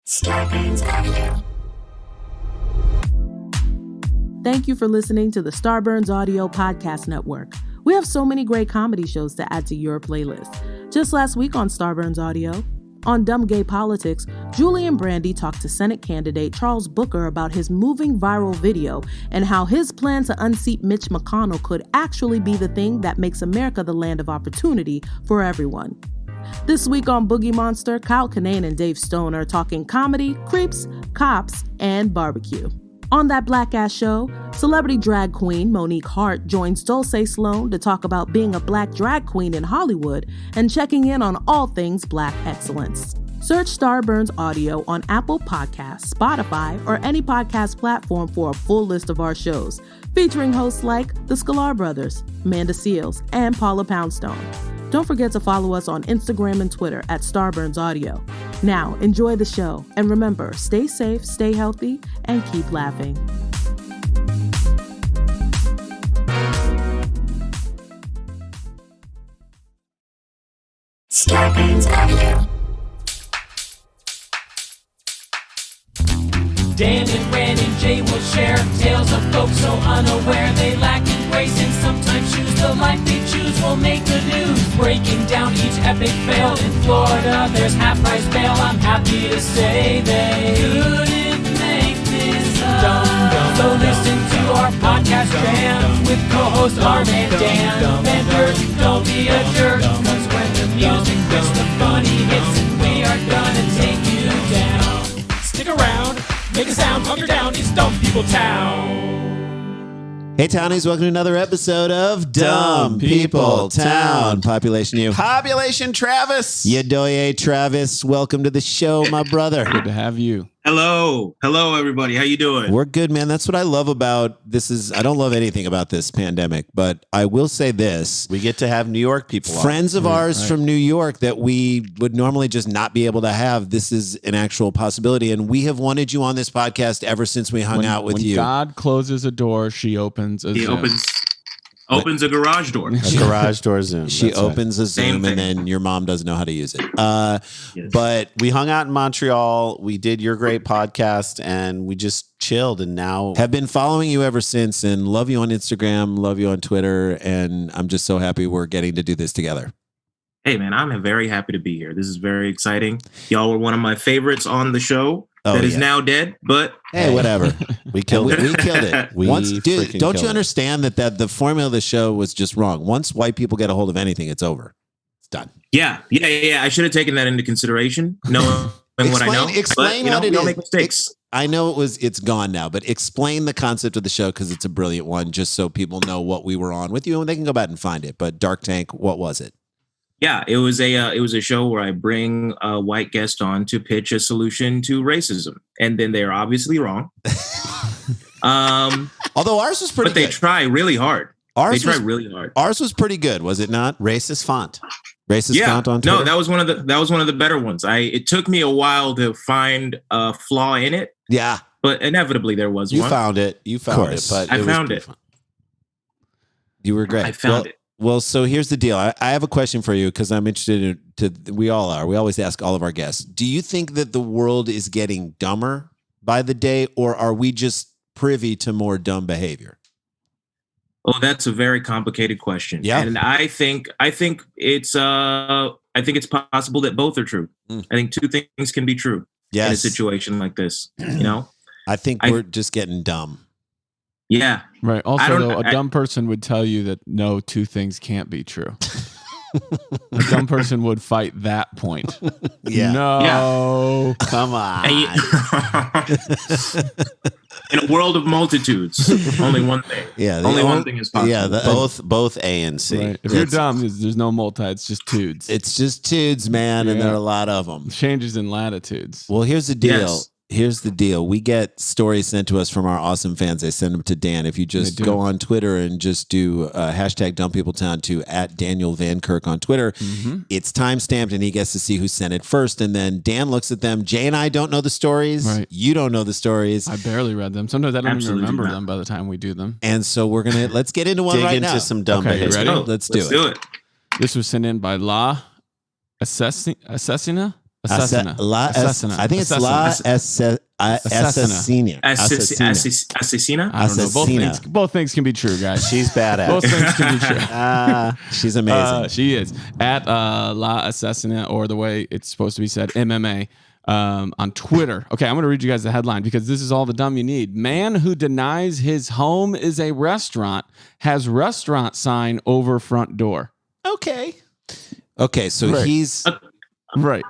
Starburns Audio. Thank you for listening to the Starburns Audio Podcast Network. We have so many great comedy shows to add to your playlist. Just last week on Starburns Audio, on Dumb Gay Politics, Julie and Brandy talked to Senate candidate Charles Booker about his moving viral video and how his plan to unseat Mitch McConnell could actually be the thing that makes America the land of opportunity for everyone. This week on Boogie Monster, Kyle Kinane and Dave Stone are talking comedy, creeps, cops, and barbecue. On That Black Ass Show, celebrity drag queen Monique Hart joins Dulce Sloan to talk about being a black drag queen in Hollywood and checking in on all things black excellence. Search Starburns Audio on Apple Podcasts, Spotify, or any podcast platform for a full list of our shows, featuring hosts like the Sklar Brothers, Amanda Seales, and Paula Poundstone. Don't forget to follow us on Instagram and Twitter at Starburns Audio. Now, enjoy the show, and remember, stay safe, stay healthy, and keep laughing. Starburns Audio. Dan and Ran and Jay will share tales of folks so unaware they lack in grace and sometimes choose the life they choose will make the news. Breaking down each epic fail in Florida, there's half-price bail. I'm happy to say they couldn't make this up. So listen to our podcast jams with co-hosts Arm and Dan. Benders, don't be a jerk, cause when the music hits, the funny hits, and we are gonna take you down. Stick around. Make a sound, hunker down, it's Dumb People Town. Hey, Townies, welcome to another episode of Dumb People Town. Population you. Population Travis. Yedoye Travis, welcome to the show, my brother. Good to have you. Hello, everybody. How you doing? We're good, man. That's what I love about this. I don't love anything about this pandemic, but I will say this. We get to have New York people on. Friends of ours from New York that we would normally just not be able to have. This is an actual possibility, and we have wanted you on this podcast ever since we hung out with you. When God closes a door, she opens a Zoom. Opens a garage door. A garage door Zoom. She opens a Zoom, and then your mom doesn't know how to use it. Yes. But we hung out in Montreal. We did your great podcast, and we just chilled. And now have been following you ever since, and love you on Instagram, love you on Twitter, and I'm just so happy we're getting to do this together. Hey, man, I'm very happy to be here. This is very exciting. Y'all were one of my favorites on the show. That is now dead, but hey, whatever. We killed it. We killed it. Dude, don't you understand that the formula of the show was just wrong? Once white people get a hold of anything, it's over. It's done. Yeah. I should have taken that into consideration, knowing what I know. Explain but, what it don't is. Make mistakes. I know it's gone now, but explain the concept of the show because it's a brilliant one, just so people know what we were on with you and they can go back and find it. But Dark Tank, what was it? Yeah, it was a show where I bring a white guest on to pitch a solution to racism, and then they're obviously wrong. Although ours was pretty good. But they try really hard. Ours was pretty good, was it not? Racist font on Twitter? No, that was one of the better ones. It took me a while to find a flaw in it. Yeah, but inevitably there was one. You found it, but I found it. You were great. I found it. Well, so here's the deal. I have a question for you because I'm interested we all are. We always ask all of our guests. Do you think that the world is getting dumber by the day, or are we just privy to more dumb behavior? Oh, that's a very complicated question. Yeah. And I think it's possible that both are true. I think two things can be true in a situation like this, you know? I think we're just getting dumb. Yeah. Right. Also, a dumb person would tell you that no, two things can't be true. A dumb person would fight that point. Yeah. No. Yeah. Come on. In a world of multitudes, only one thing. Yeah. One thing is possible. Yeah. Both A and C. Right. If you're dumb, there's no multi. It's just tudes. It's just tudes, man. Yeah. And there are a lot of them. Changes in latitudes. Well, here's the deal. Yes. Here's the deal. We get stories sent to us from our awesome fans. They send them to Dan. If you just go on Twitter and just do hashtag #DumbPeopleTown to @DanielVanKirk on Twitter, it's timestamped and he gets to see who sent it first. And then Dan looks at them. Jay and I don't know the stories. Right. You don't know the stories. I barely read them. Sometimes I don't even remember them by the time we do them. And so let's get into one Dig right into now. Some dumb behavior. Ready? Let's do it. This was sent in by La Assassina. Assassina. I think it's La Assassina. Assassina? I don't know. Both things can be true, guys. She's badass. Both things can be true. She's amazing. She is. At La Assassina, or the way it's supposed to be said, MMA, on Twitter. Okay, I'm going to read you guys the headline because this is all the dumb you need. Man who denies his home is a restaurant has restaurant sign over front door. Okay, so Right. he's... Right.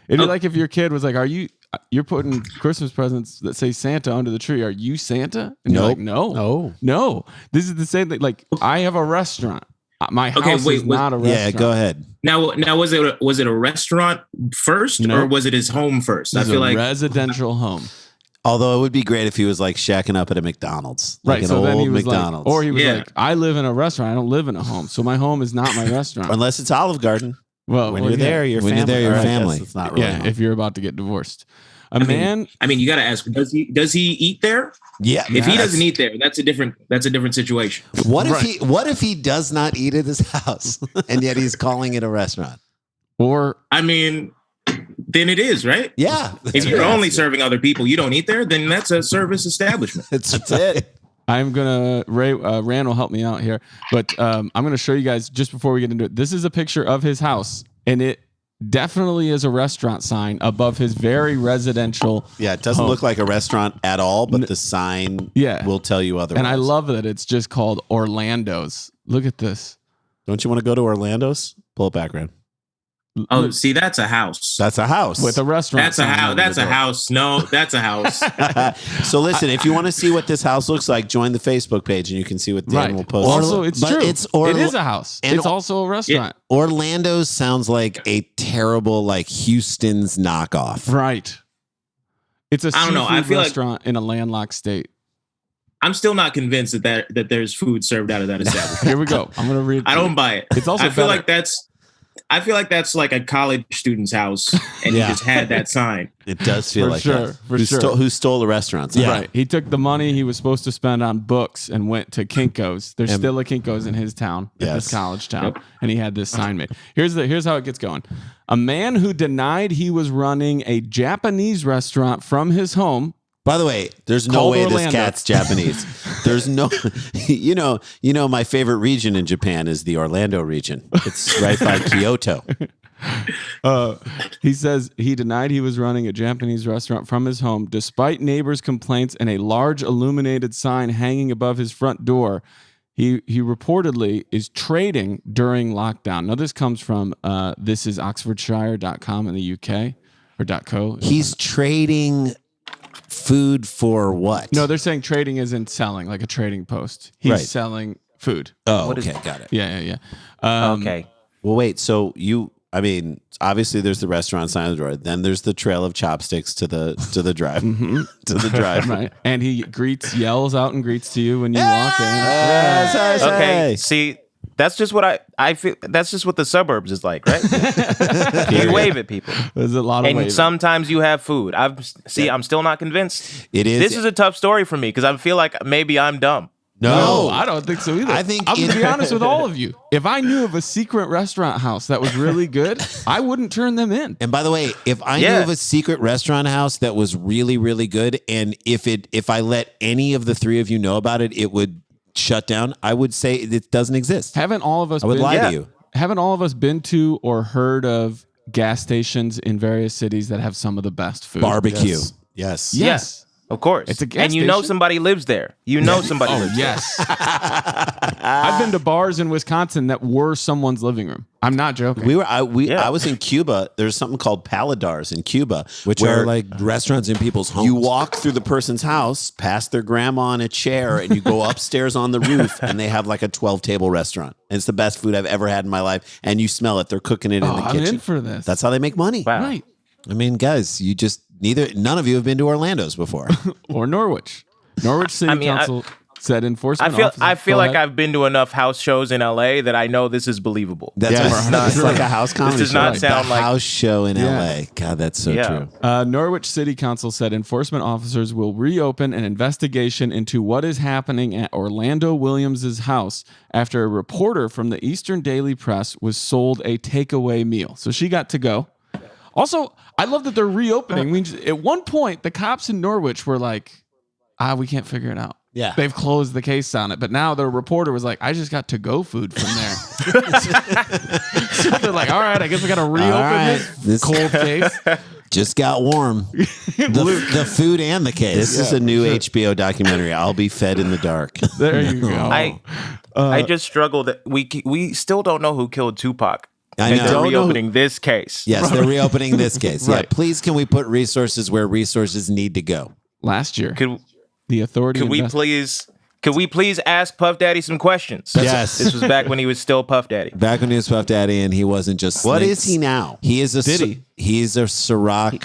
It'd be like if your kid was like, you're putting Christmas presents that say Santa under the tree. Are you Santa? And you're like, no. This is the same thing. Like, I have a restaurant. My house is not a restaurant. Yeah, go ahead. Now, was it a restaurant first, or was it his home first? I feel like residential home. Although it would be great if he was like shacking up at a McDonald's, like right? an So old then he was McDonald's, like, or he was like, I live in a restaurant. I don't live in a home, so my home is not my restaurant. Unless it's Olive Garden. Well, when you're there, your family. It's not really home. If you're about to get divorced. I mean, you got to ask, does he eat there? Yeah. If he doesn't eat there, that's a different situation. What if he does not eat at his house and yet he's calling it a restaurant? Or then it is, right? Yeah. If you're only serving other people, you don't eat there, then that's a service establishment. That's it. I'm gonna Rand will help me out here, but I'm gonna show you guys just before we get into it. This is a picture of his house, and it definitely is a restaurant sign above his very residential. Yeah, it doesn't look like a restaurant at all, but the sign will tell you otherwise. And I love that it's just called Orlando's. Look at this. Don't you want to go to Orlando's? Pull it back, Rand. Oh, see, that's a house. That's a house with a restaurant. That's a house. That's a house. No, that's a house. So listen, if you want to see what this house looks like, join the Facebook page and you can see what Dan will post. Also, it's true. It is a house. And it's also a restaurant. Orlando's sounds like a terrible, like Houston's knockoff. Right. It's a I feel restaurant in a landlocked state. I'm still not convinced that there's food served out of that establishment. Here we go. I'm gonna read. I don't buy it. It's also. I feel like that's like a college student's house, and he just had that sign. It does feel like that. Who stole the restaurant? Yeah. Right. He took the money he was supposed to spend on books and went to Kinko's. There's still a Kinko's in his town, this college town, and he had this sign made. Here's how it gets going. A man who denied he was running a Japanese restaurant from his home. By the way, there's no way this cat's Japanese. There's no, you know, my favorite region in Japan is the Orlando region. It's right by Kyoto. He says he denied he was running a Japanese restaurant from his home, despite neighbors' complaints and a large illuminated sign hanging above his front door. He reportedly is trading during lockdown. Now, this comes from this is Oxfordshire.com in the UK or .co. He's trading food for what? No, they're saying trading isn't selling, like a trading post. He's selling food. Oh, okay. Got it. Yeah. Okay. Well, wait. So obviously there's the restaurant sign on the door. Then there's the trail of chopsticks to the drive. To the drive. Right. And he yells out and greets to you when you walk in. Okay. See, that's just what I feel. That's just what the suburbs is like, right? You wave at people. There's a lot of and waving. Sometimes you have food. I'm still not convinced. It is. This is a tough story for me because I feel like maybe I'm dumb. No, I don't think so either. I think I'm gonna be honest with all of you. If I knew of a secret restaurant house that was really good, I wouldn't turn them in. And by the way, if I knew of a secret restaurant house that was really, really good, and if I let any of the three of you know about it, it would shut down, I would say it doesn't exist. Haven't all of us? I would lie to you. Haven't all of us been to or heard of gas stations in various cities that have some of the best food? Barbecue. Yes. Of course. It's a gas and you know station. somebody lives there. You know somebody lives there. Yes. I've been to bars in Wisconsin that were someone's living room. I'm not joking. I was in Cuba. There's something called paladars in Cuba, which are like restaurants in people's homes. You walk through the person's house, past their grandma in a chair, and you go upstairs on the roof, and they have like a 12-table restaurant. And it's the best food I've ever had in my life. And you smell it. They're cooking it in the kitchen. I'm in for this. That's how they make money. Wow. Right. I mean, guys, none of you have been to Orlando's before. Or Norwich. Norwich City Council said enforcement I feel like I've been to enough house shows in LA that I know this is believable. It's like a house comedy. This does not sound the like house show in LA. God, that's so true. Norwich City Council said enforcement officers will reopen an investigation into what is happening at Orlando Williams' house after a reporter from the Eastern Daily Press was sold a takeaway meal. So she got to go. Also, I love that they're reopening. I mean, at one point, the cops in Norwich were like, we can't figure it out. Yeah. They've closed the case on it. But now the reporter was like, I just got to-go food from there. So they're like, all right, I guess we got to reopen this cold case. Just got warm. The food and the case. This is a new HBO documentary. I'll be fed in the dark. There you go. I just struggle that we still don't know who killed Tupac. I And know. they're reopening this case. Yes, they're reopening this case. Right. Yeah, please can we put resources where resources need to go? Last year, Could the authority we please ask Puff Daddy some questions? Yes. This was back when he was still Puff Daddy. Back when he was Puff Daddy and he wasn't just What Slinks. is he now? He is a Diddy. He's a Ciroc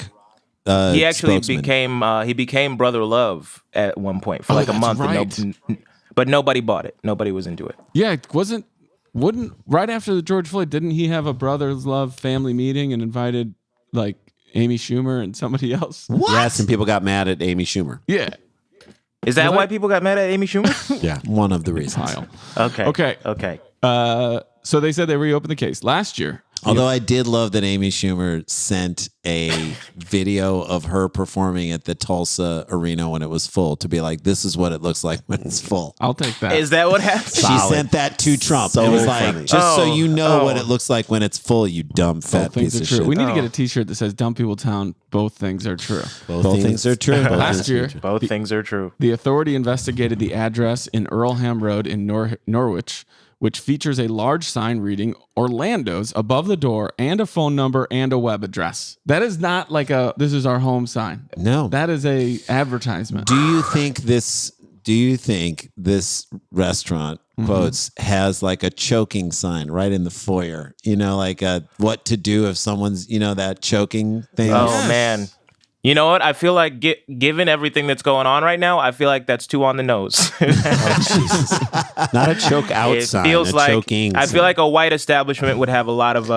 He actually spokesman. became Brother Love at one point for like a that's month. right. But nobody bought it. Nobody was into it. Yeah, it wouldn't right after the George Floyd, didn't he have a Brothers Love family meeting and invited like Amy Schumer and somebody else? Yes, and people got mad at Amy Schumer. Yeah. Is that why people got mad at Amy Schumer? Yeah. One of the reasons. Pile. Okay. Okay. So they said they reopened the case last year. Although I did love that Amy Schumer sent a video of her performing at the Tulsa arena when it was full to be like, this is what it looks like when it's full. I'll take that. Is that what happened? She sent that to Trump. So it was funny. like, just so you know Oh. what it looks like when it's full, you dumb fat Both things piece are of true. shit. We need to get a T-shirt that says "Dumb People Town." Both things are true. Both things are true. Last year, Both things are true. the authority investigated the address in Earlham Road in Norwich, which features a large sign reading Orlando's above the door and a phone number and a web address. That is not like this is our home sign. No. That is a advertisement. Do you think this restaurant quotes has like a choking sign right in the foyer? You know, like a what to do if someone's, that choking thing. Oh man. You know what? I feel like given everything that's going on right now, I feel like that's too on the nose. Not a choke out It sign. feels a like choking I sign. feel like a white establishment would have a lot of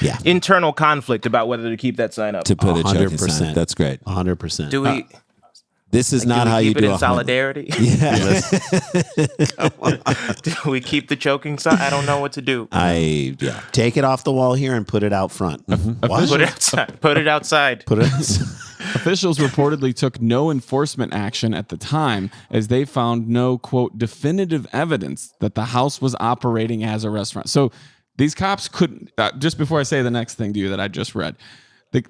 Yeah. internal conflict about whether to keep that sign up. To put a choking 100%. sign. That's great. 100%. Do we This is not do we how you keep it do in a solidarity? Yeah. Do we keep the choking sign? I don't know what to do. Take it off the wall here and put it out front. What? Put it outside. Put it outside. Put it. Officials reportedly took no enforcement action at the time as they found no, quote, definitive evidence that the house was operating as a restaurant. So these cops couldn't, just before I say the next thing to you that I just read,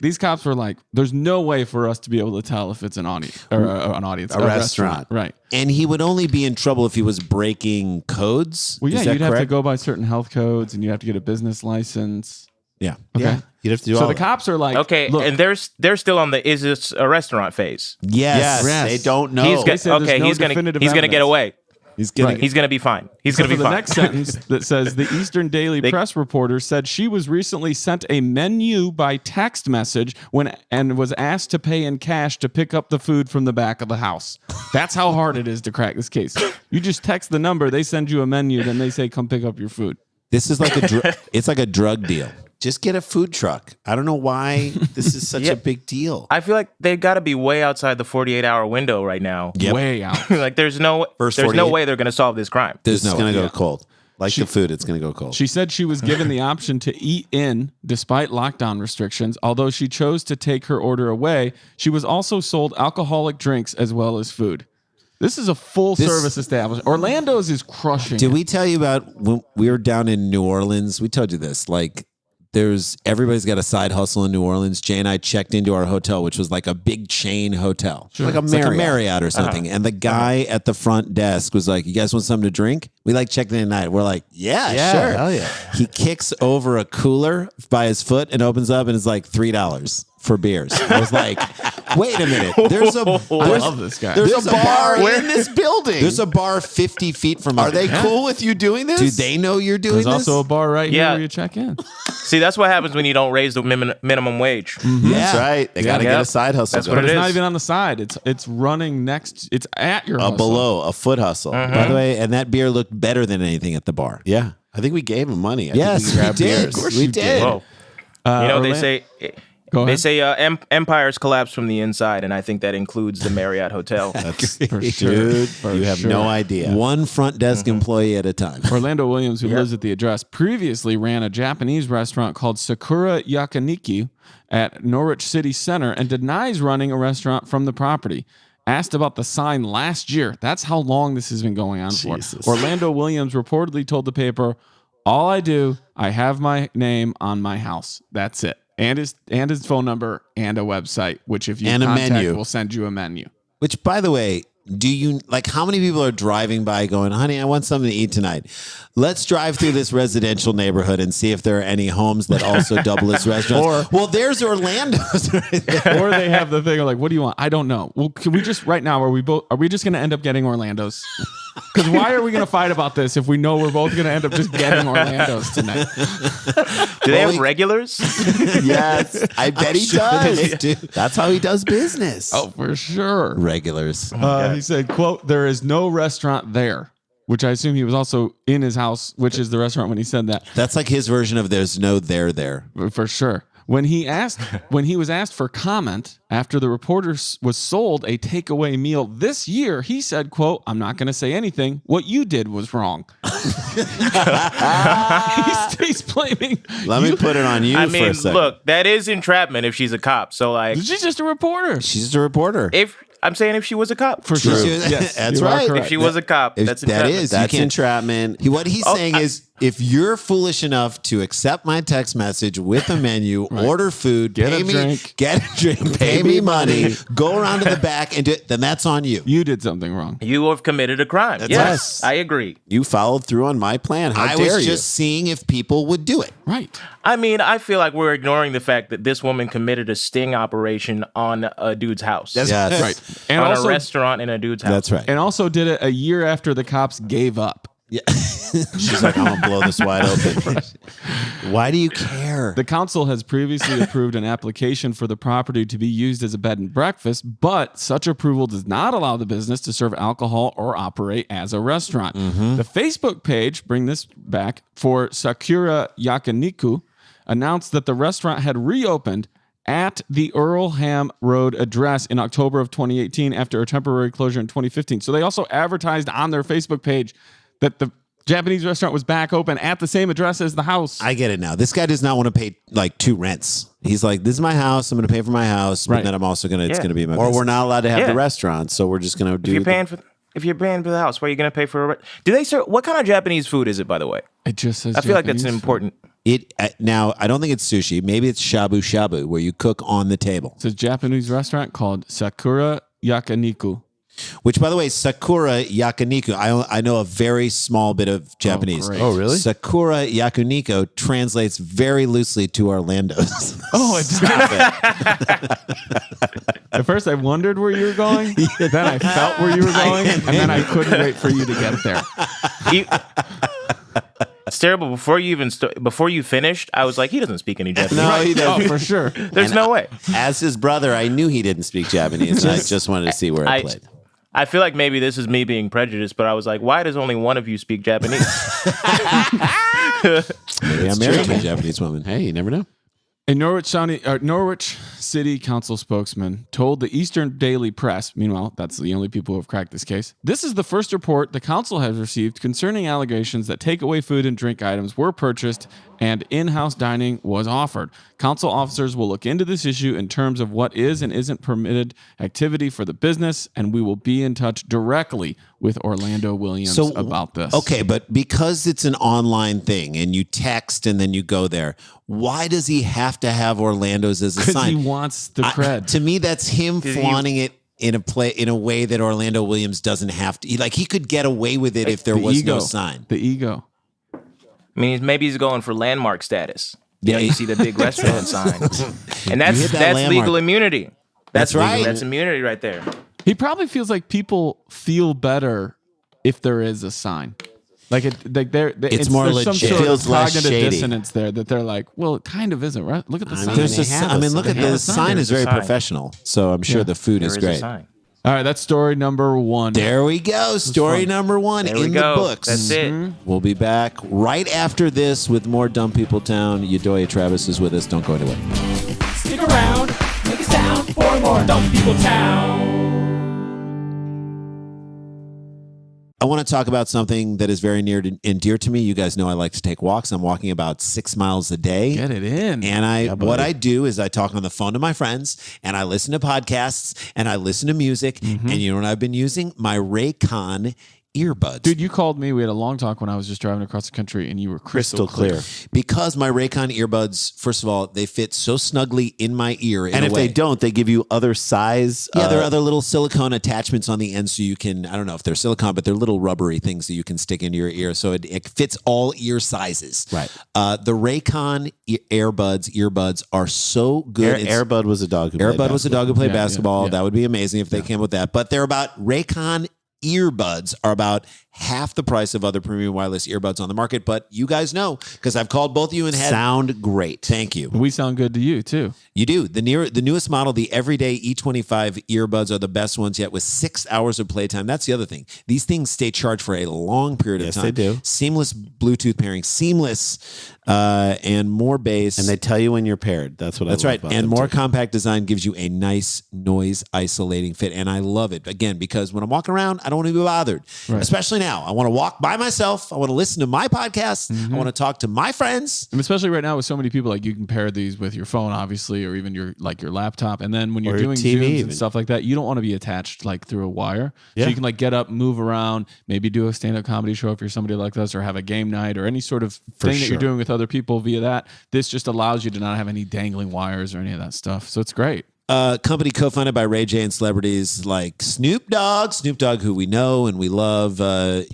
these cops were like, there's no way for us to be able to tell if it's an audience or a restaurant. Right. And he would only be in trouble if he was breaking codes. Well, yeah, Is that you'd have to correct? go by certain health codes and you have to get a business license. Yeah. Okay. Yeah. You'd have to do So all the that. cops are like, Okay, look, and they're still on the is this a restaurant phase. Yes. Yes. They don't know. He's They said there's no he's gonna definitive get evidence. away. He's gonna. He's gonna be fine. He's So gonna for be the fine. next sentence that says the Eastern Daily Press reporter said she was recently sent a menu by text message and was asked to pay in cash to pick up the food from the back of the house. That's how hard it is to crack this case. You just text the number, they send you a menu, then they say come pick up your food. This is like it's like a drug deal. Just get a food truck. I don't know why this is such Yeah. a big deal. I feel like they've got to be way outside the 48-hour window right now. Way out. Like there's no First no 48. way they're gonna solve this crime. There's It's no going to way. go cold. Like the food, it's going to go cold. She said she was given the option to eat in despite lockdown restrictions. Although she chose to take her order away, she was also sold alcoholic drinks as well as food. This is a full service establishment. Orlando's is crushing. Did we tell you about when we were down in New Orleans? We told you this. Like, everybody's got a side hustle in New Orleans. Jay and I checked into our hotel, which was like a big chain hotel, Like a It's like a Marriott. Marriott or something. And the guy at the front desk was like, "You guys want something to drink?" We like checked in at night. We're like, "Yeah, sure." Hell yeah. He kicks over a cooler by his foot and opens up, and it's like $3 for beers. I was like, "Wait a minute! There's I love this guy. There's a bar bar in this building. There's a bar 50 feet from us. Are they cool with you doing this? Do they know you're doing There's this? also a bar right here Yeah. where you check in. See, that's what happens when you don't raise the minimum wage. That's right. They got to Yep. get a side hustle. That's going. what But it it's not is. even on the side. It's running next. It's at your A hustle. below, a foot hustle. By the way, and that beer looked better than anything at the bar. Yeah. I think we gave him money. I Yes, think we grabbed we did. beers. Of course we did. Whoa. You know, they Orlando- say Go They ahead. say empires collapse from the inside, and I think that includes the Marriott Hotel. That's For sure. dude. For You have sure. no idea. One front desk employee at a time. Orlando Williams, who lives at the address, previously ran a Japanese restaurant called Sakura Yakiniku at Norwich City Center and denies running a restaurant from the property. Asked about the sign last year. That's how long this has been going on for. Orlando Williams reportedly told the paper, "All I do, I have my name on my house. That's it. And his phone number and a website, which if you And a contact, menu. will send you a menu." Which, by the way, do you like how many people are driving by going, honey, I want something to eat tonight? Let's drive through this residential neighborhood and see if there are any homes that also double as restaurants. Well, there's Orlando's right there. Or they have the thing of like, what do you want? I don't know. Well, can we just right now, are we just going to end up getting Orlando's? Because why are we going to fight about this if we know we're both going to end up just getting Orlando's tonight? Do they have regulars? Yes, I bet he does. do. That's how he does business. Oh, for sure. Regulars. He said, quote, "There is no restaurant there," which I assume he was also in his house, which is the restaurant when he said that. That's like his version of there's no there. For sure. When he was asked for comment after the reporter was sold a takeaway meal this year, he said, quote, "I'm not going to say anything. What you did was wrong." he's blaming. Let me put it on you I for mean, a second. look, that is entrapment if she's a cop. So, like, She's just a reporter. She's just a reporter. if I'm saying if she was a cop, For sure. Yes, Yes, that's you are right. correct. if she was a cop, If that's that entrapment. is, That's you can't. entrapment. What he's saying is, if you're foolish enough to accept my text message with a menu, order food, Get pay a me, drink. get a drink, pay me money, go around to the back and do it, then that's on you. You did something wrong. You have committed a crime. Yes, right. I agree. You followed through on my plan. How I dare was you? just seeing if people would do it. Right. I mean, I feel like we're ignoring the fact that this woman committed a sting operation on a dude's house. That's Yes. Right. And on also, a restaurant in a dude's house. That's right. and also did it a year after the cops gave up. She's like, I'm gonna blow this wide open. Why do you care? The council has previously approved an application for the property to be used as a bed and breakfast, but such approval does not allow the business to serve alcohol or operate as a restaurant. The Facebook page, bring this back, for Sakura Yakiniku announced that the restaurant had reopened at the Earlham Road address in October of 2018 after a temporary closure in 2015. So they also advertised on their Facebook page that the Japanese restaurant was back open at the same address as the house. I get it now. This guy does not want to pay like 2 rents. He's like, this is my house. I'm going to pay for my house, but Right. then I'm also going to, it's Yeah. going to be my Or business. we're not allowed to have Yeah. the restaurant, so we're just gonna do. If you're paying for the house, where are you going to pay for? Do they serve? What kind of Japanese food is it, by the way? It just says I feel like that's Japanese important. It now, I don't think it's sushi. Maybe it's shabu shabu, where you cook on the table. It's a Japanese restaurant called Sakura Yakiniku. Which, by the way, Sakura Yakiniku, I know a very small bit of Japanese. great. Oh, really? Sakura Yakiniku translates very loosely to Orlando's. Oh, it does. At first, I wondered where you were going. Then I felt where you were going, and then I couldn't wait for you to get there. It's terrible. Before you even before you finished, I was like, he doesn't speak any Japanese. No, he Oh, doesn't. for sure. There's no way. As his brother, I knew he didn't speak Japanese. And I just wanted to see where it played. I feel like maybe this is me being prejudiced, but I was like, why does only one of you speak Japanese? Maybe I'm married to a Japanese woman. Hey, you never know. A Norwich City Council spokesman told the Eastern Daily Press, meanwhile, that's the only people who have cracked this case, this is the first report the council has received concerning allegations that takeaway food and drink items were purchased and in-house dining was offered. Council officers will look into this issue in terms of what is and isn't permitted activity for the business, and we will be in touch directly with Orlando Williams about this. Okay, but because it's an online thing and you text and then you go there, why does he have to have Orlando's as a Because sign? he wants the cred. To me, that's him flaunting it in a way that Orlando Williams doesn't have to. He could get away with it if there The was ego. no sign. The ego. I mean, maybe he's going for landmark status. Yeah. You see the big restaurant sign, and that's hit that that's landmark. legal immunity. That's legal- right. That's immunity right there. He probably feels like people feel better if there is a sign. Like it's more there's some legit. sort Feels of less cognitive shady. dissonance there that they're like, well, it kind of isn't, right? Look at the sign. There's they a, have I a mean, look sign. at the sign is There's very a sign. professional. So I'm sure the food There is is a great. sign. All right, that's story number 1. There we go. Story number 1 There we in go. the books. That's it. We'll be back right after this with more Dumb People Town. Yedoye Travis is with us. Don't go anywhere. Stick around, make a sound for more Dumb People Town. I want to talk about something that is very near and dear to me. You guys know I like to take walks. I'm walking about 6 miles a day. Get it in. And what I do is I talk on the phone to my friends, and I listen to podcasts, and I listen to music. Mm-hmm. And you know what I've been using? My Raycon earbuds. Dude, you called me. We had a long talk when I was just driving across the country, and you were crystal clear. Because my Raycon earbuds, first of all, they fit so snugly in my ear. And if they don't, they give you other size. Yeah, there are other little silicone attachments on the end, so you can, I don't know if they're silicone, but they're little rubbery things that you can stick into your ear. So it fits all ear sizes. Right. The Raycon earbuds are so good. Airbud was a dog who played Airbud was a dog who played Yeah, basketball. yeah. That would be amazing if they came with that. But they're about Raycon earbuds are about half the price of other premium wireless earbuds on the market. But you guys know, because I've called both of you and had sound great. Thank you. We sound good to you, too. You do. The newest model, the Everyday E25 earbuds are the best ones yet, with 6 hours of playtime. That's the other thing. These things stay charged for a long period of time. Yes, they do. Seamless Bluetooth pairing, and more bass. And they tell you when you're paired. That's what I love right. about And them, more too. compact design gives you a nice noise isolating fit. And I love it, again, because when I'm walking around, I don't want to be bothered, especially now. I want to walk by myself. I want to listen to my podcast. I want to talk to my friends. And especially right now with so many people, like you can pair these with your phone, obviously, or even your laptop. And then when you're Or your doing TV Zooms even. and stuff like that, you don't want to be attached like through a wire. Yeah. So you can like get up, move around, maybe do a stand-up comedy show if you're somebody like this, or have a game night or any sort of thing that you're doing with other people via that. This just allows you to not have any dangling wires or any of that stuff. So it's great. Company co-founded by Ray J and celebrities like Snoop Dogg, who we know and we love. Melissa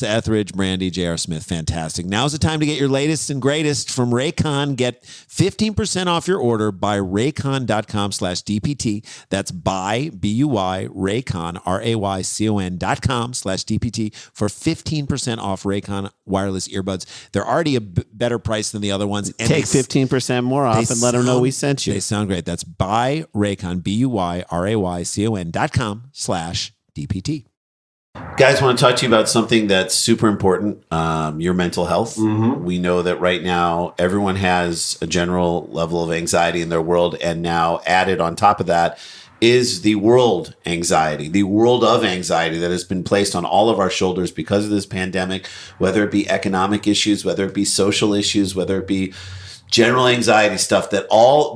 Etheridge, Brandy, J.R. Smith, fantastic. Now's the time to get your latest and greatest from Raycon. Get 15% off your order by raycon.com/DPT. That's buy, B-U-Y, Raycon, RAYCON.com/DPT for 15% off Raycon wireless earbuds. They're already a better price than the other ones. And Take 15% more off and let them know we sent you. They sound great. That's buy Raycon, BUYRAYCON.com/DPT. Guys, want to talk to you about something that's super important, your mental health. We know that right now everyone has a general level of anxiety in their world, and now added on top of that is the world of anxiety that has been placed on all of our shoulders because of this pandemic, whether it be economic issues, whether it be social issues, whether it be general anxiety stuff that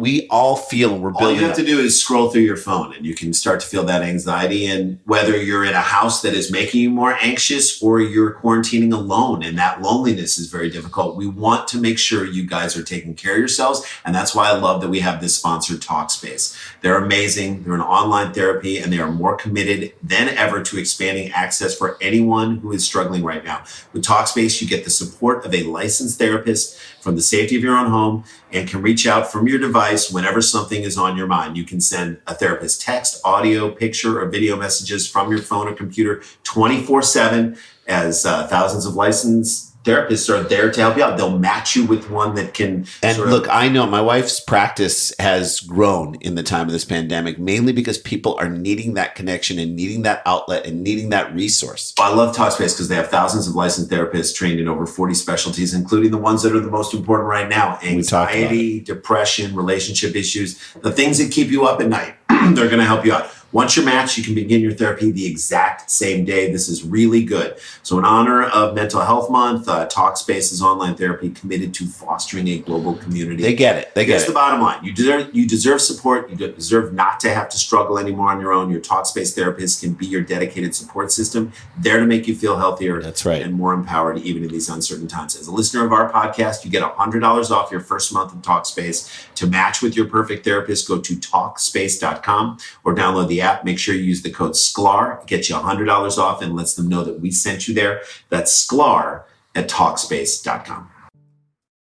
we all feel, and we're building. All you have to do is scroll through your phone and you can start to feel that anxiety. And whether you're in a house that is making you more anxious or you're quarantining alone and that loneliness is very difficult, we want to make sure you guys are taking care of yourselves. And that's why I love that we have this sponsor, Talkspace. They're amazing. They're an online therapy and they are more committed than ever to expanding access for anyone who is struggling right now. With Talkspace, you get the support of a licensed therapist from the safety of your own home and can reach out from your device whenever something is on your mind. You can send a therapist text, audio, picture, or video messages from your phone or computer 24/7 as thousands of licensed therapists are there to help you out. They'll match you with one that can. And look, I know my wife's practice has grown in the time of this pandemic, mainly because people are needing that connection and needing that outlet and needing that resource. I love Talkspace because they have thousands of licensed therapists trained in over 40 specialties, including the ones that are the most important right now: anxiety, depression, relationship issues, the things that keep you up at night. They're going to help you out. Once you're matched, you can begin your therapy the exact same day. This is really good. So in honor of Mental Health Month, Talkspace is online therapy committed to fostering a global community. They get it. That's the bottom line. You deserve support. You deserve not to have to struggle anymore on your own. Your Talkspace therapist can be your dedicated support system, there to make you feel healthier. That's right. And more empowered even in these uncertain times. As a listener of our podcast, you get $100 off your first month of Talkspace. To match with your perfect therapist, go to Talkspace.com or download the app. Make sure you use the code SCLAR. It gets you $100 off and lets them know that we sent you there. That's SCLAR at Talkspace.com.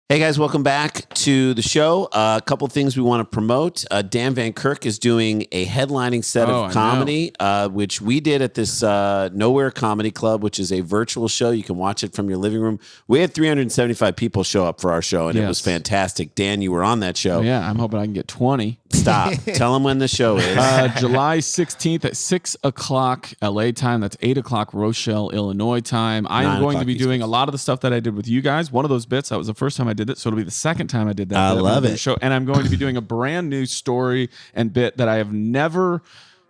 Hey guys, welcome back to the show. A couple things we want to promote. Dan Van Kirk is doing a headlining set of comedy, which we did at this Nowhere Comedy Club, which is a virtual show. You can watch it from your living room. We had 375 people show up for our show, and it was fantastic. Dan, you were on that show. Yeah, I'm hoping I can get 20. Stop. Tell them when the show is. July 16th at 6 o'clock LA time. That's 8 o'clock Rochelle, Illinois time. I am going to be doing a lot of the stuff that I did with you guys. One of those bits, that was the first time I did did it, so it'll be the second time I did that. I love it. Show, and I'm going to be doing a brand new story and bit that I have never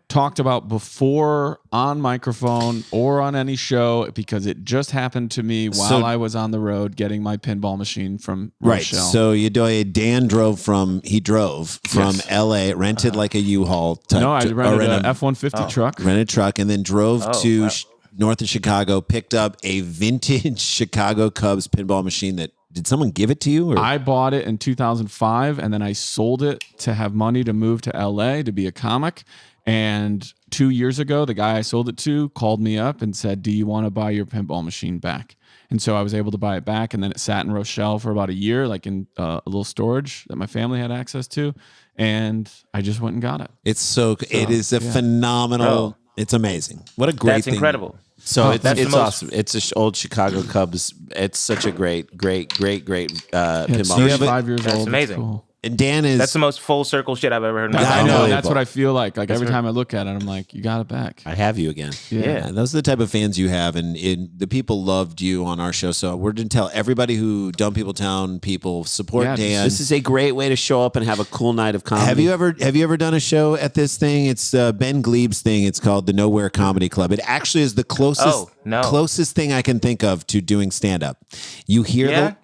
talked about before on microphone or on any show because it just happened to me while I was on the road getting my pinball machine from Rochelle. So Dan drove from LA, rented like a U-Haul type. No, I rented an F-150 truck. Rented a truck and then drove to north of Chicago, picked up a vintage Chicago Cubs pinball machine did someone give it to you? Or? I bought it in 2005 and then I sold it to have money to move to LA to be a comic. And 2 years ago, the guy I sold it to called me up and said, do you want to buy your pinball machine back? And so I was able to buy it back. And then it sat in Rochelle for about a year, like in a little storage that my family had access to. And I just went and got it. It is a phenomenal, it's amazing. What a great thing. That's incredible. So it's awesome. It's an old Chicago Cubs. It's such a great pinball. 35 years That's old. amazing. Cool. And Dan is... That's the most full circle shit I've ever heard in my life. I know. That's what I feel like. Like every time I look at it, I'm like, you got it back. I have you again. Yeah. Those are the type of fans you have. And the people loved you on our show. So we're going to tell everybody who Dumb People Town people support Dan. This is a great way to show up and have a cool night of comedy. Have you ever done a show at this thing? It's Ben Gleib's thing. It's called the Nowhere Comedy Club. It actually is the closest thing I can think of to doing stand-up. You hear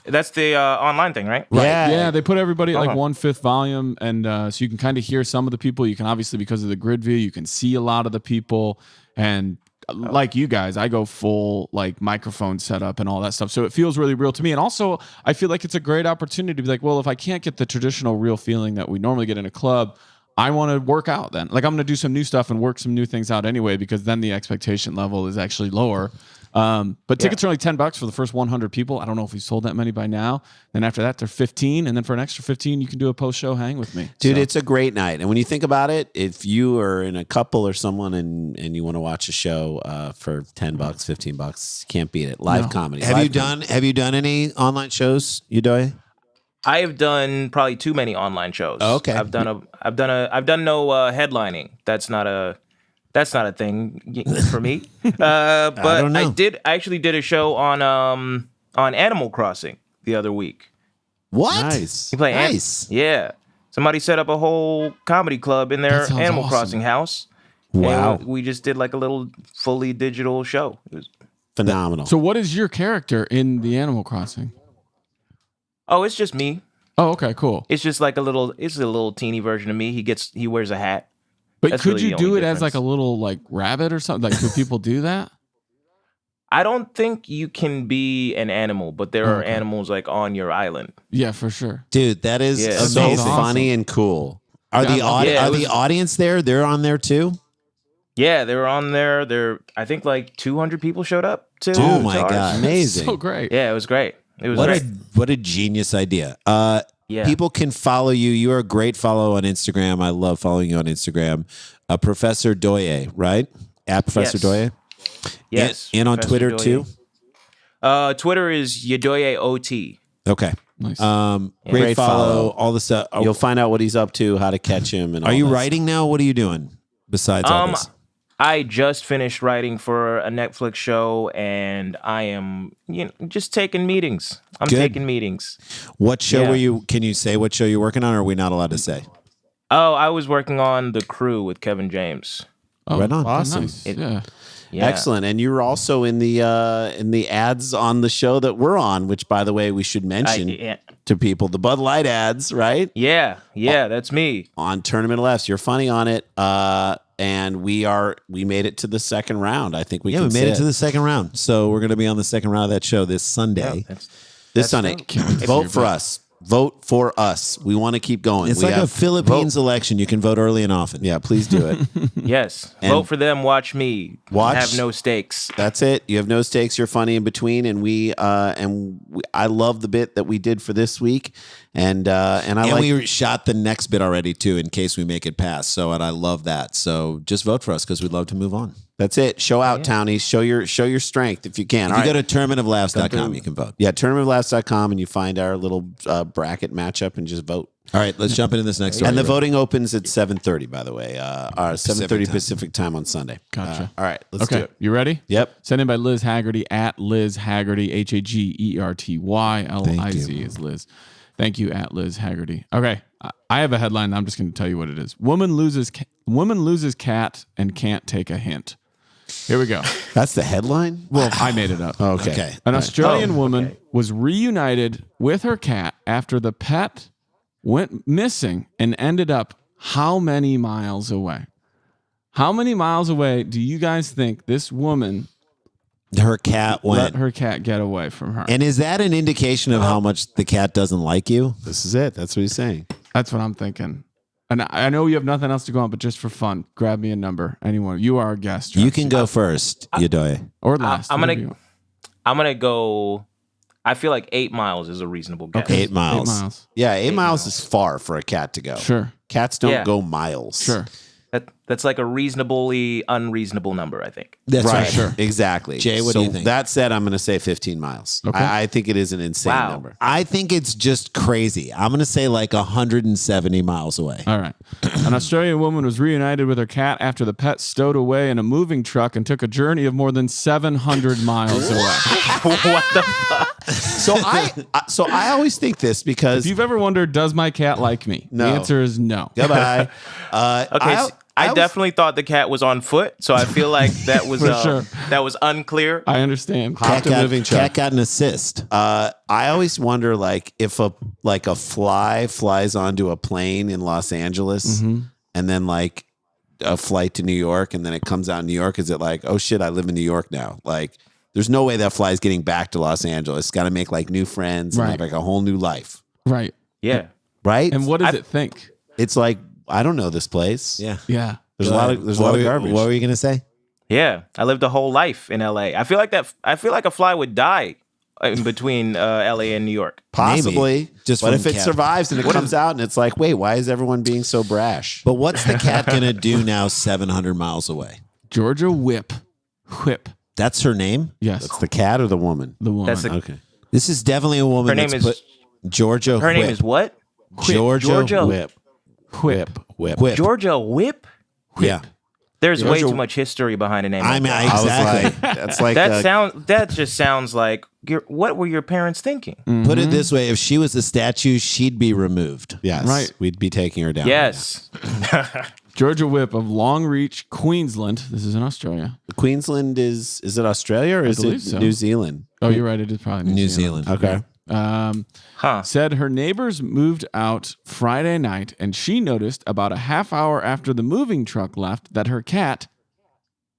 that's the online thing, right? Yeah, they put everybody at like 1/5 volume, and so you can kind of hear some of the people. You can obviously, because of the grid view, you can see a lot of the people. And like you guys, I go full like microphone setup and all that stuff. So it feels really real to me. And also, I feel like it's a great opportunity to be like, well, if I can't get the traditional real feeling that we normally get in a club, I want to work out then. Like I'm going to do some new stuff and work some new things out anyway, because then the expectation level is actually lower. But tickets are only $10 for the first 100 people. I don't know if we sold that many by now. Then after that, they're 15. And then for an extra 15, you can do a post-show hang with me. Dude, it's a great night. And when you think about it, if you are in a couple or someone and you want to watch a show for $10, $15, can't beat it. Live comedy. Have you done any online shows, Yedoye? I have done probably too many online shows. Oh, okay. I've done no headlining. That's not a thing for me. But I actually did a show on Animal Crossing the other week. What? Nice. You play nice. Yeah. Somebody set up a whole comedy club in their Animal Crossing house. Wow. And we just did like a little fully digital show. It was phenomenal. So what is your character in the Animal Crossing? Oh, it's just me. Oh, okay, cool. It's just like a little teeny version of me. He wears a hat. But That's could really you the only do it difference. as like a little like rabbit or something? Like, could people do that? I don't think you can be an animal, but there are animals like on your island. Yeah, for sure. Dude, that is Yeah. so That sounds funny and cool. Are the audience there? They're on there too? Yeah, they were on there. I think like 200 people showed up too. Oh my God. Amazing. So great. Yeah, it was great. It was What a genius idea. Yeah. People can follow you. You are a great follow on Instagram. I love following you on Instagram. Professor Doye, right? At Professor Doye? Yes. And on Professor Twitter Doye. too? Twitter is Yedoye OT. Okay. Nice. Great follow. All the stuff. You'll find out what he's up to, how to catch him. And Are you writing now? What are you doing besides all this? I just finished writing for a Netflix show, and I am just taking meetings. I'm Good. taking meetings. What show Yeah. were you? Can you say what show you're working on, or are we not allowed to say? Oh, I was working on The Crew with Kevin James. Oh, Right on. Awesome. Nice. Yeah. Yeah. Excellent. And you're also in the ads on the show that we're on, which, by the way, we should mention to people, the Bud Light ads, right? Yeah, that's me. On Tournament of Laughs. You're funny on it. And we made it to the second round. I think we made it to the second round. So we're going to be on the second round of that show this Sunday. This Sunday. Vote for us. Vote for us. We want to keep going. It's like a Philippines election. You can vote early and often. Yeah, please do it. Yes. Vote for them. Watch me. Have no stakes. That's it. You have no stakes. You're funny in between, and I love the bit that we did for this week, and we shot the next bit already too, in case we make it past. So, and I love that. So, just vote for us because we'd love to move on. That's it. Show out, townies. Show your strength if you can. If you go to tournamentoflaughs.com, you can vote. Yeah, tournamentoflaughs.com, and you find our little bracket matchup and just vote. All right, let's jump into this next story. And the voting opens at 7:30, by the way. 7:30 Pacific time on Sunday. Gotcha. All right, let's do it. You ready? Yep. Sent in by Liz Haggerty at Liz Haggerty, Hagerty. Liz is Liz. Thank you at Liz Haggerty. Okay, I have a headline. And I'm just going to tell you what it is. Woman loses cat and can't take a hint. Here we go. That's the headline? Well, I made it up. Okay. An Australian woman was reunited with her cat after the pet went missing and ended up how many miles away? How many miles away do you guys think this woman her cat went? Let her cat get away from her. And is that an indication of how much the cat doesn't like you? This is it. That's what he's saying. That's what I'm thinking. And I know you have nothing else to go on, but just for fun, grab me a number. Anyone. You are a guest. You can go first, Yedoye. Or last. I'm gonna go. I feel like 8 miles is a reasonable guess. Okay, 8 miles. 8 miles. Yeah, 8 miles is far for a cat to go. Sure. Cats don't go miles. Sure. That's like a reasonably unreasonable number, I think. That's right. Sure. Exactly. Jay, what do you think? That said, I'm going to say 15 miles. Okay. I think it is an insane number. I think it's just crazy. I'm going to say like 170 miles away. All right. An Australian woman was reunited with her cat after the pet stowed away in a moving truck and took a journey of more than 700 miles away. What the fuck? So I always think this because If you've ever wondered, does my cat like me? No. The answer is no. goodbye. I definitely thought the cat was on foot, so I feel like that was sure. that was unclear. I understand. Cat got an assist. I always wonder, like, if a fly flies onto a plane in Los Angeles, and then like a flight to New York, and then it comes out in New York. Is it like, oh shit, I live in New York now? Like, there's no way that fly is getting back to Los Angeles. It's got to make like new friends and have like a whole new life, Right. Yeah. right? And what does it think? It's like, I don't know this place. Yeah. Yeah. There's a lot of garbage. What were you going to say? Yeah. I lived a whole life in LA. I feel like a fly would die in between LA and New York. Possibly. Just but from if it cat. survives and it comes out and it's like, wait, why is everyone being so brash? But what's the cat going to do now 700 miles away? Georgia Whip. That's her name? Yes. That's the cat or the woman? The woman. Okay. This is definitely a woman. Her name that's is Georgia Her Whip. name is what? Georgia Whip. Whip. Georgia Whip? Yeah. There's way too much history behind a name. I like mean, that. exactly. That's like That just sounds like what were your parents thinking? Put it this way: if she was a statue, she'd be removed. yes, Right. We'd be taking her down. Yes. Georgia Whip of Longreach, Queensland. This is in Australia. Queensland is it Australia or is believe it so. New Zealand? Oh, you're right. It is probably New Zealand. Okay. Said her neighbors moved out Friday night and she noticed about a half hour after the moving truck left that her cat,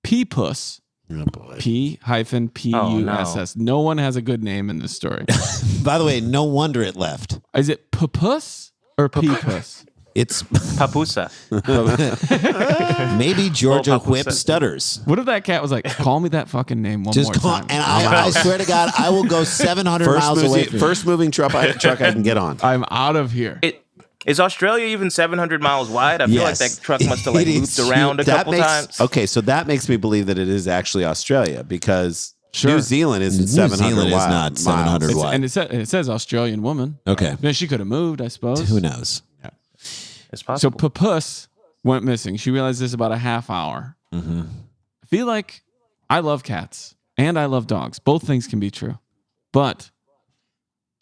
P-Puss, Oh boy. P-P-U-S-S. No one has a good name in this story. By the way, no wonder it left. Is it P-Puss or P-Puss? It's Papusa. maybe Georgia Oh, Whip Papusa. stutters. What if that cat was like, call me that fucking name one Just more call, time? and I swear to God, I will go 700 miles away. From First moving truck I can get on. I'm out of here. Is Australia even 700 miles wide? I feel like Yes. that truck must have like It looped is around a couple times. Okay, so that makes me believe that it is actually Australia because Sure. New Zealand isn't New 700 Zealand is wide, not 700 miles. wide. And it says Australian woman. Okay. Then she could have moved, I suppose. Who knows? It's So possible. Papuss went missing. She realized this about a half hour. Mm-hmm. I feel like I love cats and I love dogs. Both things can be true. But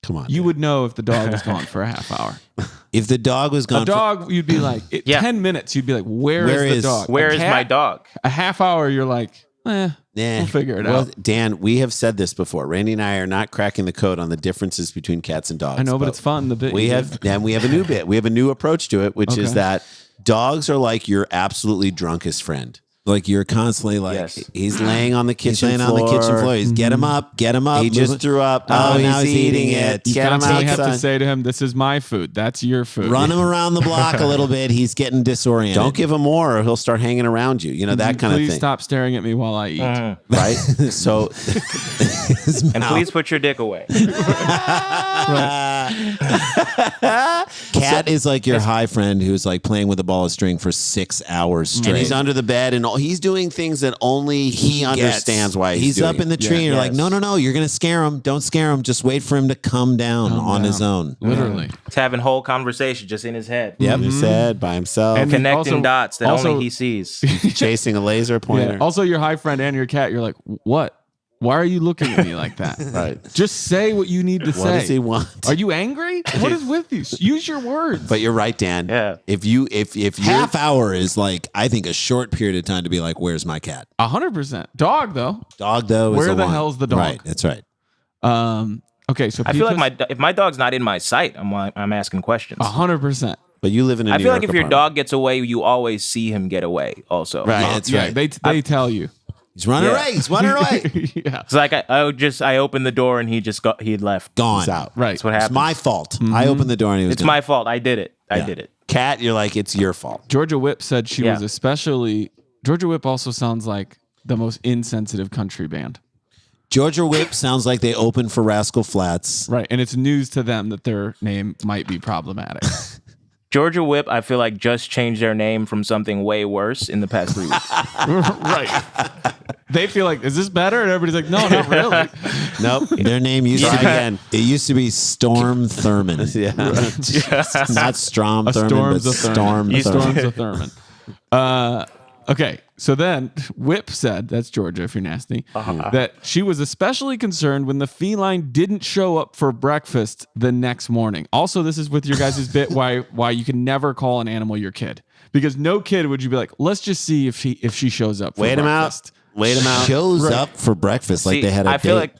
Come on. you would know if the dog was gone for a half hour. If the dog was gone, A dog, you'd be like, 10 minutes, you'd be like, where is the dog? Where A is cat, my dog? A half hour, you're like, we'll figure it out. Dan, we have said this before. Randy and I are not cracking the code on the differences between cats and dogs. I know, but it's fun. The bit we have a new bit. We have a new approach to it, which is Okay. that dogs are like your absolutely drunkest friend. like you're constantly like, Yes. He's laying on the kitchen he's laying floor. on the kitchen floor. He's get him up, get him up. He just threw up. Oh, Oh, now he's eating it. You Get him constantly have to outside. say to him, this is my food. That's your food. Run him around the block a little bit. He's getting disoriented. Don't give him more, or he'll start hanging around you. You know that kind of Please thing, stop staring at me while I eat. right? So, And please put your dick away. Cat is like your high friend who's like playing with a ball of string for 6 hours straight. And he's under the bed and he's doing things that only he understands why he's doing up in the tree and you're like, no, you're going to scare him. Don't scare him. Just wait for him to come down on his own. Literally. He's having whole conversation just in his head. Yep, his head by himself. And Connecting also- dots that also- only he sees. Chasing a laser pointer. Yeah. Also, your high friend and your cat, you're like, what? Why are you looking at me like that? Right. Just say what you need to say. What does he want? Are you angry? What is with you? Use your words. But you're right, Dan. Yeah. If you Half hour is like, I think, a short period of time to be like, where's my cat? 100%. Dog, though. Dog, though, is Where a the one. hell's the dog? Right, that's right. Okay, so I feel like if my dog's not in my sight, I'm asking questions. 100%. But you live in a I New feel York like if your apartment. dog gets away, you always see him get away. Also, Right. That's Yeah, right. they tell you. He's running away. He's running away. Yeah. It's like I opened the door and he left. Gone. He's out. Right. That's what It's happened. my fault. I opened the door and he was It's gone. my fault. I did it. I did it. Cat, you're like, it's your fault. Georgia Whip said she Yeah. was especially. Georgia Whip also sounds like the most insensitive country band. Georgia Whip sounds like they opened for Rascal Flats. Right. And it's news to them that their name might be problematic. Georgia Whip, I feel like just changed their name from something way worse in the past 3 weeks. Right. They feel like, is this better? And everybody's like, no, not really. Nope. Their name used to be again. It used to be Storm Thurman. Yeah. Not Strom A Thurman, storm's but a Thurman. Storm A Thurman. storm's a Thurman. Okay, so then Whip said, that's Georgia if you're nasty, that she was especially concerned when the feline didn't show up for breakfast the next morning. Also, this is with your guys' bit why you can never call an animal your kid. Because no kid would you be like, let's just see if she shows up for Wait him out. breakfast. Wait him out. Shows up for breakfast like See, they had a I feel date.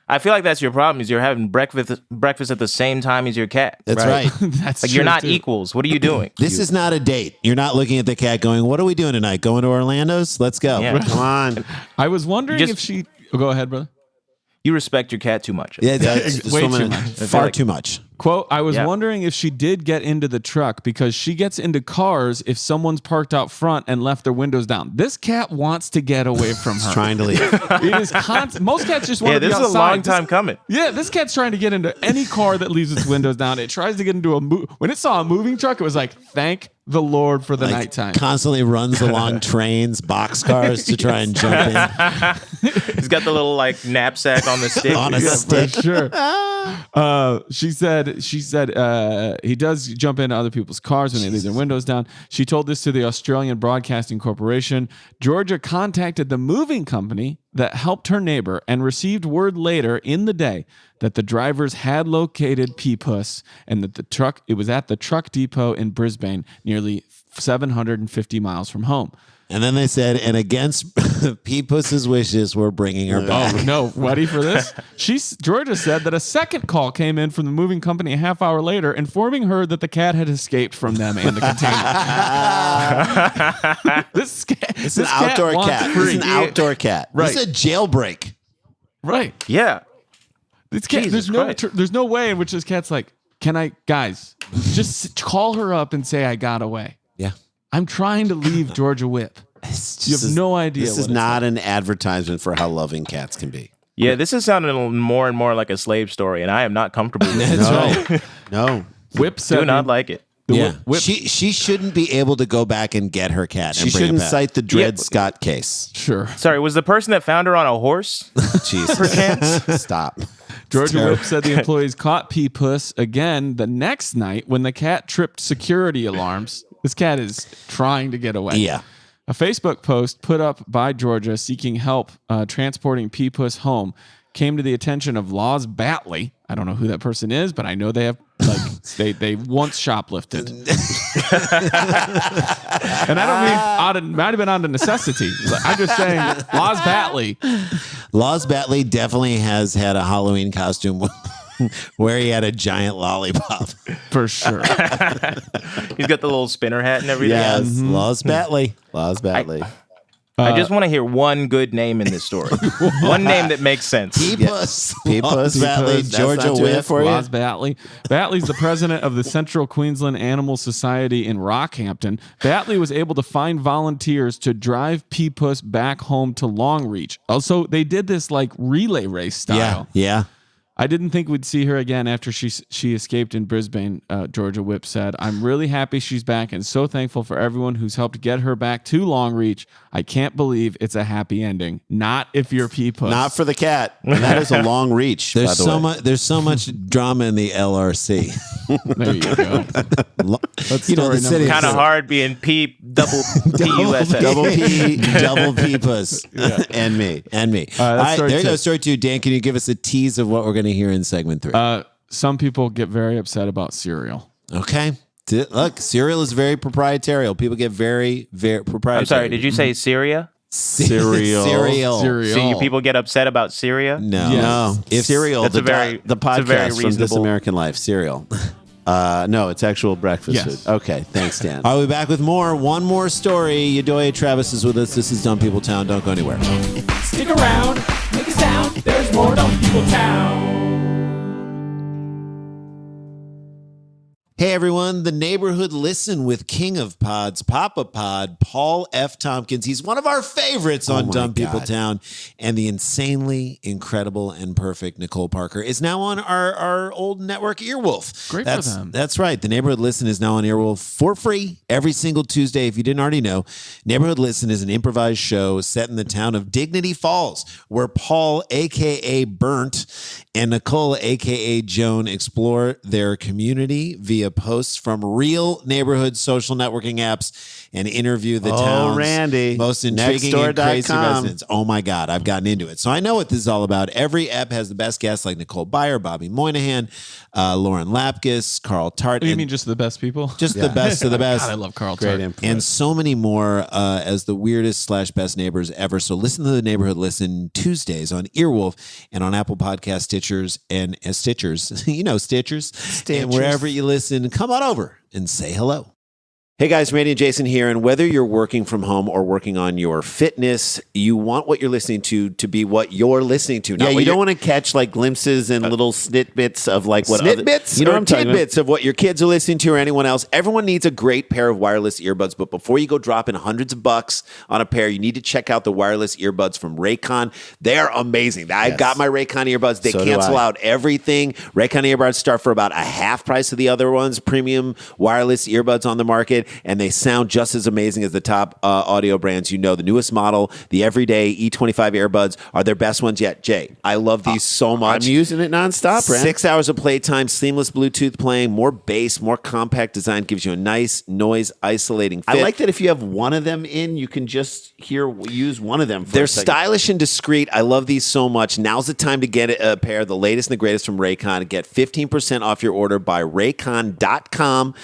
I feel like that's your problem. Is you're having breakfast at the same time as your cat. That's right. That's Like you're true, not too. equals. What are you doing? This is not a date. You're not looking at the cat going, what are we doing tonight? Going to Orlando's? Let's go. Yeah. Come on. I was wondering Just- if she... Oh, go ahead, brother. You respect your cat too much. Yeah, that's Way so too many- much. Far like- too much. Quote, I was Yeah. wondering if she did get into the truck because she gets into cars if someone's parked out front and left their windows down. This cat wants to get away from her. Trying to leave. It is constant. Most cats just want Yeah, to be this outside. is a long time coming. Yeah, this cat's trying to get into any car that leaves its windows down. It tries to get into when it saw a moving truck, it was like, thank the Lord for the Like, nighttime. constantly runs along trains, boxcars to try and jump in. He's got the little like knapsack on the stick. On a Yeah, stick. for sure. She said he does jump into other people's cars when they leave their windows down. She told this to the Australian Broadcasting Corporation. Georgia contacted the moving company that helped her neighbor and received word later in the day that the drivers had located P-Puss and that it was at the truck depot in Brisbane, nearly 750 miles from home. And then they said, and against P-Puss's wishes, we're bringing her back. Oh, no. Ready for this? Georgia said that a second call came in from the moving company a half hour later, informing her that the cat had escaped from them and the container. This It's an outdoor cat. Free. It's an outdoor cat. Right. This is a jailbreak. Right. Yeah. This cat, Jesus Christ. there's no way in which this cat's like, guys, just call her up and say I got away. Yeah. I'm trying to leave Georgia Whip. You have no idea. This what is it's not an advertisement for how loving cats can be. Yeah, this is sounding more and more like a slave story, and I am not comfortable with it. That's right. No. Whip said Do not like it. Yeah. Whip, She shouldn't be able to go back and get her cat. She and bring shouldn't it back. cite the Dred Scott case. sure. Sorry, was the person that found her on a horse? Jesus. Stop. Georgia Whip said the employees caught P-Puss again the next night when the cat tripped security alarms. This cat is trying to get away. Yeah. A Facebook post put up by Georgia seeking help transporting P-Puss home came to the attention of Laws Batley. I don't know who that person is, but I know they have they once shoplifted. And I don't mean might have been out of necessity. I'm just saying Laws Batley. Laws Batley definitely has had a Halloween costume where he had a giant lollipop. For sure. He's got the little spinner hat and everything. Yes. Laws Batley. Laws Batley. I just want to hear one good name in this story. One name that makes sense. P-Puss. P-Puss, Batley. P-Puss, that's Georgia not too Whip. bad for you. Laws Batley. Batley's the president of the Central Queensland Animal Society in Rockhampton. Batley was able to find volunteers to drive P-Puss back home to Longreach. Also, they did this like relay race style. Yeah. I didn't think we'd see her again after she escaped in Brisbane, Georgia Whip said. I'm really happy she's back and so thankful for everyone who's helped get her back to Longreach. I can't believe it's a happy ending. Not if you're P-Puss. Not for the cat. And that is a long reach, by the way. There's so much drama in the LRC. There you go. That's kind of hard being double P-U-S-S. Double P-Puss. Yeah. And me. All right, there you go. Story 2. Dan, can you give us a tease of what we're going to hear in segment 3? Some people get very upset about cereal. Okay. Look, cereal is very proprietary. People get very, very proprietary. I'm sorry, did you say Syria? Cereal. So you people get upset about Syria? No. Yes. No. If cereal, That's the a very podcast from This reasonable- American Life, cereal. No, it's actual breakfast Yes. food. Okay, thanks, Dan. I'll be back with more. One more story. Yedoye Travis is with us. This is Dumb People Town. Don't go anywhere. Stick around, make a sound. There's more Dumb People Town. Hey everyone, the Neighborhood Listen with King of Pods, Papa Pod, Paul F. Tompkins. He's one of our favorites on my Dumb People God. Town. And the insanely incredible and perfect Nicole Parker is now on our old network Earwolf. Great for them. That's right. The Neighborhood Listen is now on Earwolf for free every single Tuesday. If you didn't already know, Neighborhood Listen is an improvised show set in the town of Dignity Falls, where Paul, a.k.a. Burnt, and Nicole, a.k.a. Joan, explore their community via posts from real neighborhood social networking apps and interview the town's Randy. most intriguing and crazy Nextdoor.com. residents. Oh my God, I've gotten into it. So I know what this is all about. Every app has the best guests like Nicole Byer, Bobby Moynihan, Lauren Lapkus, Carl Tart. You and mean just the best people? just the best of the best. God, I love Carl Great Tart. input. And so many more as the weirdest / best neighbors ever. So listen to the Neighborhood Listen Tuesdays on Earwolf and on Apple Podcast Stitchers and Stitchers. You know, Stitchers. And wherever you listen, come on over and say hello. Hey guys, Randy and Jason here. And whether you're working from home or working on your fitness, you want what you're listening to be what you're listening to. Yeah, you don't want to catch like glimpses and little snitbits of like what Snitbits? you know what or I'm talking about? tidbits of what your kids are listening to or anyone else. Everyone needs a great pair of wireless earbuds, but before you go dropping hundreds of bucks on a pair, you need to check out the wireless earbuds from Raycon. They are amazing. I've got my Raycon earbuds. They So do cancel I. out everything. Raycon earbuds start for about a half price of the other ones, premium wireless earbuds on the market, and they sound just as amazing as the top audio brands. You know, the newest model, the everyday E25 earbuds are their best ones yet. Jay, I love these so much. I'm using it nonstop, Brent. 6 hours of playtime, seamless Bluetooth playing, more bass, more compact design, gives you a nice noise isolating fit. I like that if you have one of them in, you can just use one of them. For They're a second. stylish and discreet. I love these so much. Now's the time to get a pair of the latest and the greatest from Raycon. Get 15% off your order by raycon.com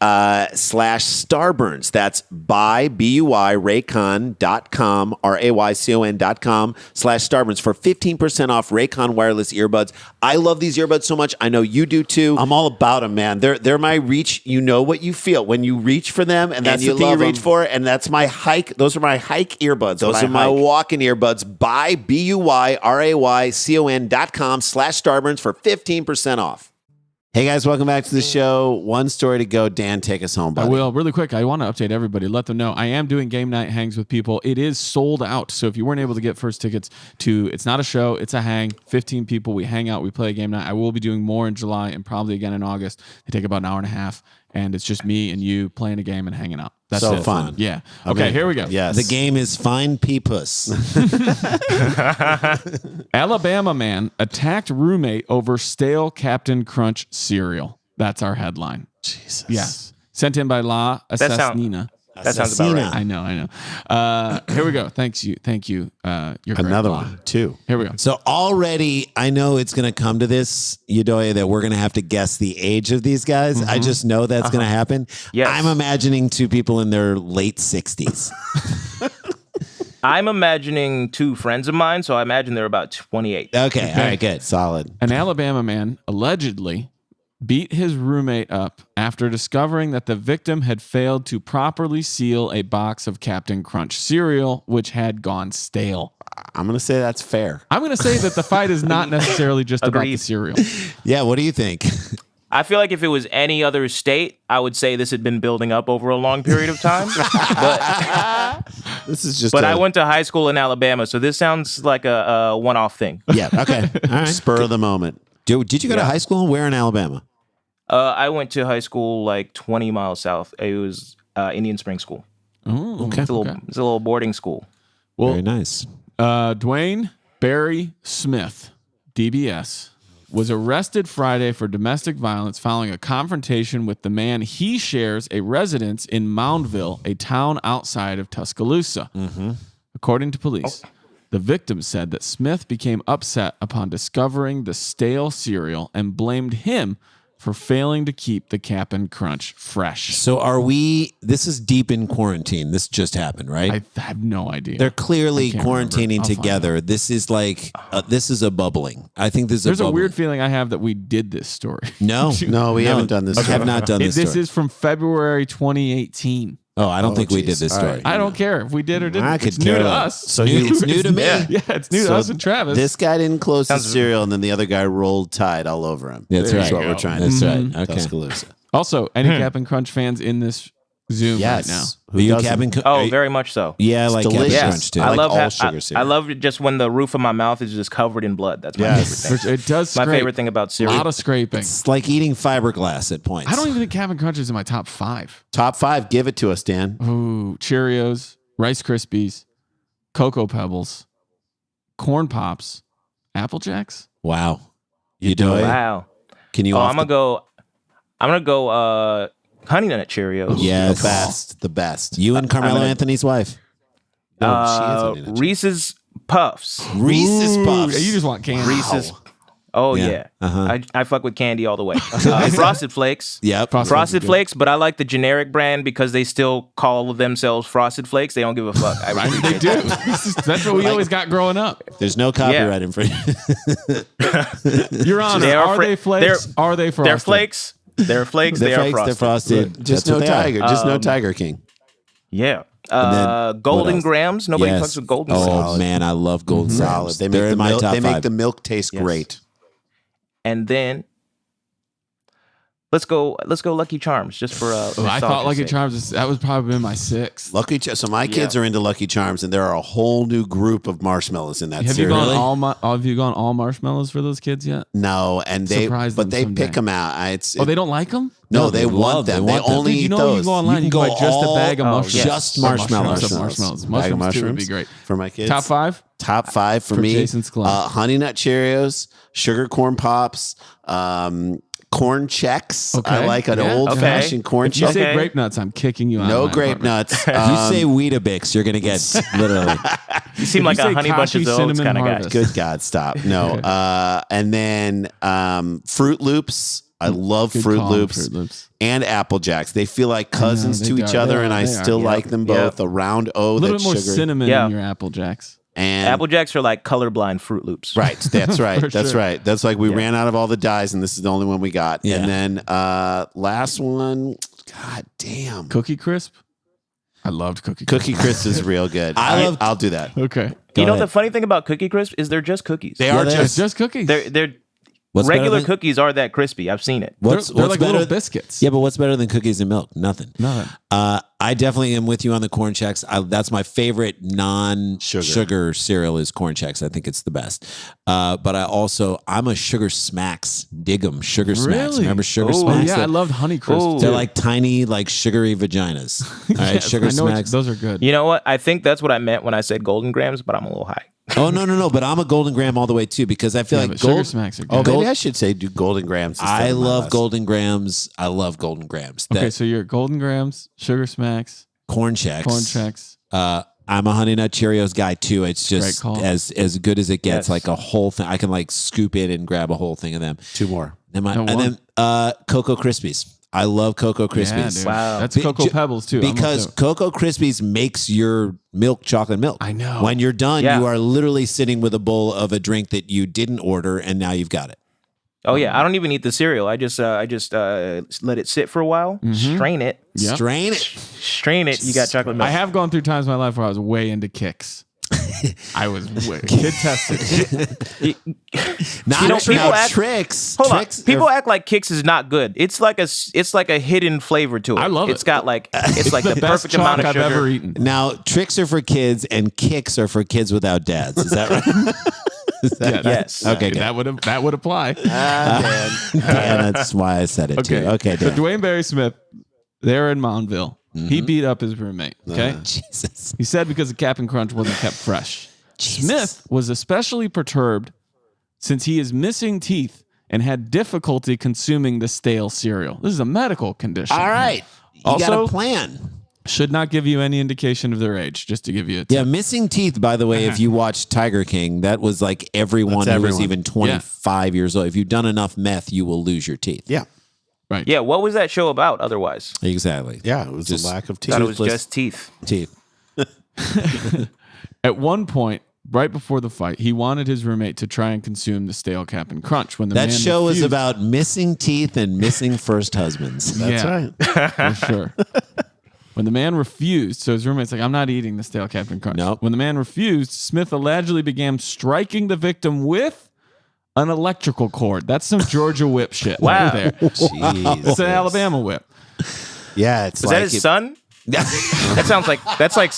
/Starburns. That's by BUI Raycon.com, RAYCON.com /Starburns for 15% off Raycon wireless earbuds. I love these earbuds so much. I know you do too. I'm all about them, man. They're my reach. You know what you feel when you reach for them, and that's you the thing you love reach 'em. for. And that's my hike. Those are my hike earbuds. Those when are my I hike. walk-in earbuds. Buy BUYRAYCON.com /Starburns for 15% off. Hey guys, welcome back to the show. One story to go. Dan, take us home, buddy. I will. Really quick, I want to update everybody. Let them know I am doing game night hangs with people. It is sold out. So if you weren't able to get first tickets to, it's not a show, it's a hang. 15 people. We hang out. We play a game night. I will be doing more in July and probably again in August. They take about an hour and a half. And it's just me and you playing a game and hanging out. That's So it. fun. Yeah. Okay, here we go. Yes. The game is Find P-Puss. Alabama man attacked roommate over stale Captain Crunch cereal. That's our headline. Jesus. Yes. Sent in by La Assassinina. That sounds about right. I know. Here we go. Thank you. You're great, Another La. one, too. Here we go. So already, I know it's going to come to this, Yedoye, that we're going to have to guess the age of these guys. I just know that's going to happen. Yes. I'm imagining two people in their late 60s. I'm imagining two friends of mine, so I imagine they're about 28. Okay, all right, good. Solid. An Alabama man allegedly beat his roommate up after discovering that the victim had failed to properly seal a box of Captain Crunch cereal, which had gone stale. I'm going to say that's fair. I'm going to say that the fight is not necessarily just about the Agreed. cereal. Yeah, what do you think? I feel like if it was any other state, I would say this had been building up over a long period of time. but This is just I went to high school in Alabama, so this sounds like a one-off thing. Yeah, okay. All right. spur of the moment. Did you go to high school? Where in Alabama? I went to high school like 20 miles south. It was Indian Spring School. Oh, Okay. It's a little boarding school. Well, very nice. Dwayne Barry Smith, DBS, was arrested Friday for domestic violence following a confrontation with the man he shares a residence in Moundville, a town outside of Tuscaloosa. Mm-hmm. According to police, the victim said that Smith became upset upon discovering the stale cereal and blamed him for failing to keep the Cap'n Crunch fresh. So this is deep in quarantine. This just happened, right? I have no idea. They're clearly quarantining together. This is like, this is a bubbling. I think this is There's a a weird feeling I have that we did this story. No, we haven't done this. We have not done this This story. is from February 2018. Oh, I don't think we did this All story. right. I don't care if we did or didn't. I could It's new care to less. us. So It's new to me. Yeah, it's new to us and Travis. This guy didn't close the cereal, and then the other guy rolled Tide all over him. That's That's right. what we're trying to That's do. right. Okay. Tuscaloosa. Also, any Cap'n Crunch fans in this Zoom right now? Who Are you doesn't? Cap'n Crunch? Oh, very much so. Yeah, like Cap'n delicious. Crunch too. I like love all how, sugar I cereal. love it just when the roof of my mouth is just covered in blood. That's my Yes. favorite thing. It does My scrape. favorite thing about A cereal. lot of scraping. It's like eating fiberglass at points. I don't even think Cap'n Crunch is in my top 5. Top 5. Give it to us, Dan. Ooh, Cheerios, Rice Krispies, Cocoa Pebbles, Corn Pops, Apple Jacks. Wow. You do it? Wow. Can you? Oh, I'm gonna go Honey Nut Cheerios. Yes. the best. You and Carmelo Anthony's wife. No, she is Honey Nut Cheerios. Reese's Puffs. Reese's Puffs. You just want candy. Reese's. Oh Yeah. yeah. Uh-huh. I fuck with candy all the way. Frosted Flakes. Yep. Frosted Flakes, but I like the generic brand because they still call themselves Frosted Flakes. They don't give a fuck. I Right? really They do. That's what we always got growing up. There's no copyright infringement. Your Honor, They are are they flakes? Are they frosted? They're flakes. They're flakes. They are frosted. They're frosted. Just That's no what they are. Tiger. Just no Tiger King. Yeah. then, Golden else? Grams. Nobody Yes. fucks with Golden Oh Grams. man, I love Golden Solid. Grams. They They're make in my top they make 5. the milk taste Yes. great. And then let's go Lucky Charms just for I thought Lucky Charms, that was probably been my 6th. Lucky So my kids are into Lucky Charms, and there are a whole new group of marshmallows in that Have you cereal. gone have you gone all marshmallows for those kids yet? No, and Surprise them they someday. pick them out. They don't like them? no, they want them. They only Dude, you eat know those. you go online, you can buy just a bag of mushrooms. just marshmallows. Marshmallows. Bag of Mushrooms too would be mushrooms great. for my kids. Top 5? Top 5 for For me. Jason's Club. Honey Nut Cheerios, Sugar Corn Pops, Corn Checks. Okay. I like an Yeah. old Okay. fashioned corn If you check. say Okay. grape nuts, I'm kicking you out. No of my grape apartment. nuts. If you say Weetabix, you're gonna get literally. You seem If like you a say Honey Bunch of Kashi Oats Cinnamon kind of guy. Harvest. Good God, stop. No. And then Fruit Loops. I love Good Fruit call, Loops. Fruit Loops. And Apple Jacks. They feel like cousins they to are. each They other, are. and I They are. still Yep. like them both. A round O A little that's bit more sugar. cinnamon Yeah. in your Apple Jacks. And Apple Jacks are like colorblind Fruit Loops. right, that's right. For That's sure. right. That's like we ran out of all the dyes, and this is the only one we got. Yeah. And then last one, God damn, Cookie Crisp? I loved Cookie Crisp. Cookie Crisp is real good. I'll do that. Okay. You know ahead. the funny thing about Cookie Crisp is they're just cookies. They are they It's just just cookies. They're What's better regular than- cookies are that crispy. I've seen it. They're What's like better? little biscuits. Yeah, but what's better than cookies and milk? Nothing. Nothing. I definitely am with you on the Corn Chex. That's my favorite non-sugar cereal is Corn Chex. I think it's the best. But I'm a Sugar Smacks. Dig 'em. Sugar Smacks. Really? Remember Sugar Ooh, Smacks? Yeah, I loved Honey Crisp. Ooh. They're like tiny, like sugary vaginas. All right, Yes, Sugar I know Smacks. those are good. You know what? I think that's what I meant when I said Golden Grams, but I'm a little high. Oh no! But I'm a Golden Graham all the way too because I feel Yeah, like but Sugar Gold. Smacks are good. Oh, Gold- maybe I should say do Golden Grams. instead I of my love last. Golden Grams. I love Golden Grams. Okay, That so you're Golden Grams, Sugar Smacks, Corn Chex. Corn Chex. I'm a Honey Nut Cheerios guy too. It's Great just call. as good as it gets. Yes. Like a whole thing, I can like scoop it and grab a whole thing of them. 2 more. And, No, then Cocoa Krispies. I love Cocoa Yeah, Krispies. dude. Wow. That's Be- Cocoa ju- Pebbles too. I'm Because with Cocoa Krispies makes your milk chocolate milk. I know. When you're done, Yeah. you are literally sitting with a bowl of a drink that you didn't order, and now you've got it. Oh yeah, I don't even eat the cereal. I just let it sit for a while, strain it, Yep. Strain it. strain it. You got chocolate milk. I have gone through times in my life where I was way into kicks. I was kid tested. Not You know, people now, act- tricks. Hold on. Tricks People are- act like Kix is not good. It's like a hidden flavor to it. I love It's it. got like it's like the best perfect amount chalk of I've sugar. ever eaten. Now, tricks are for kids and kicks are for kids without dads. Is that right? Yes. Okay, good. That would apply. Dan, that's why I said it too. Okay, so Dan. Dwayne Barry Smith, there in Moundville, he beat up his roommate. Okay, Jesus. he said because the Cap'n Crunch wasn't kept fresh. Smith was especially perturbed since he is missing teeth and had difficulty consuming the stale cereal. This is a medical condition. All right. You Also, got a plan. Should not give you any indication of their age, just to give you a tip. Yeah, missing teeth, by the way, if you watch Tiger King, that was like everyone who was even 25 years old. If you've done enough meth, you will lose your teeth. Yeah. Right. Yeah, what was that show about otherwise? Exactly. Yeah, it was just a lack of teeth. Thought it was just teeth. At one point, right before the fight, he wanted his roommate to try and consume the stale Cap'n Crunch. When the That man show is refused- about missing teeth and missing first husbands. That's right. For sure. When the man refused, so his roommate's like, I'm not eating the stale Cap'n Crunch. Nope. When the man refused, Smith allegedly began striking the victim with an electrical cord. That's some Georgia whip shit right there. Jeez. It's an Alabama whip. Yeah, it's Was that his son? That sounds like that's like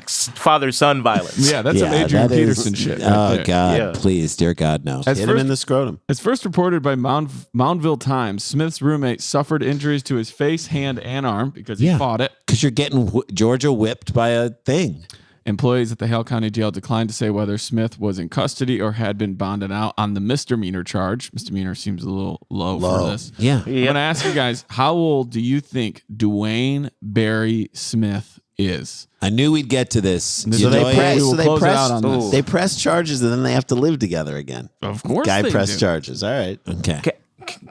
father-son violence. Yeah, that's some Adrian that is- Peterson shit. Right Oh, there. God. Yeah. Please, dear God, no. As hit him in the scrotum. As first reported by Moundville Times, Smith's roommate suffered injuries to his face, hand, and arm because he fought it. Because you're getting Georgia whipped by a thing. Employees at the Hale County Jail declined to say whether Smith was in custody or had been bonded out on the misdemeanor charge. Misdemeanor seems a little low. For this. Yeah. I'm going to ask you guys, how old do you think Dwayne Barry Smith is? I knew we'd get to this. So So they Yedoye, press, we will so they close it press, out on this. they press charges and then they have to live together again. Of course Guy they press do. charges. All right. Okay.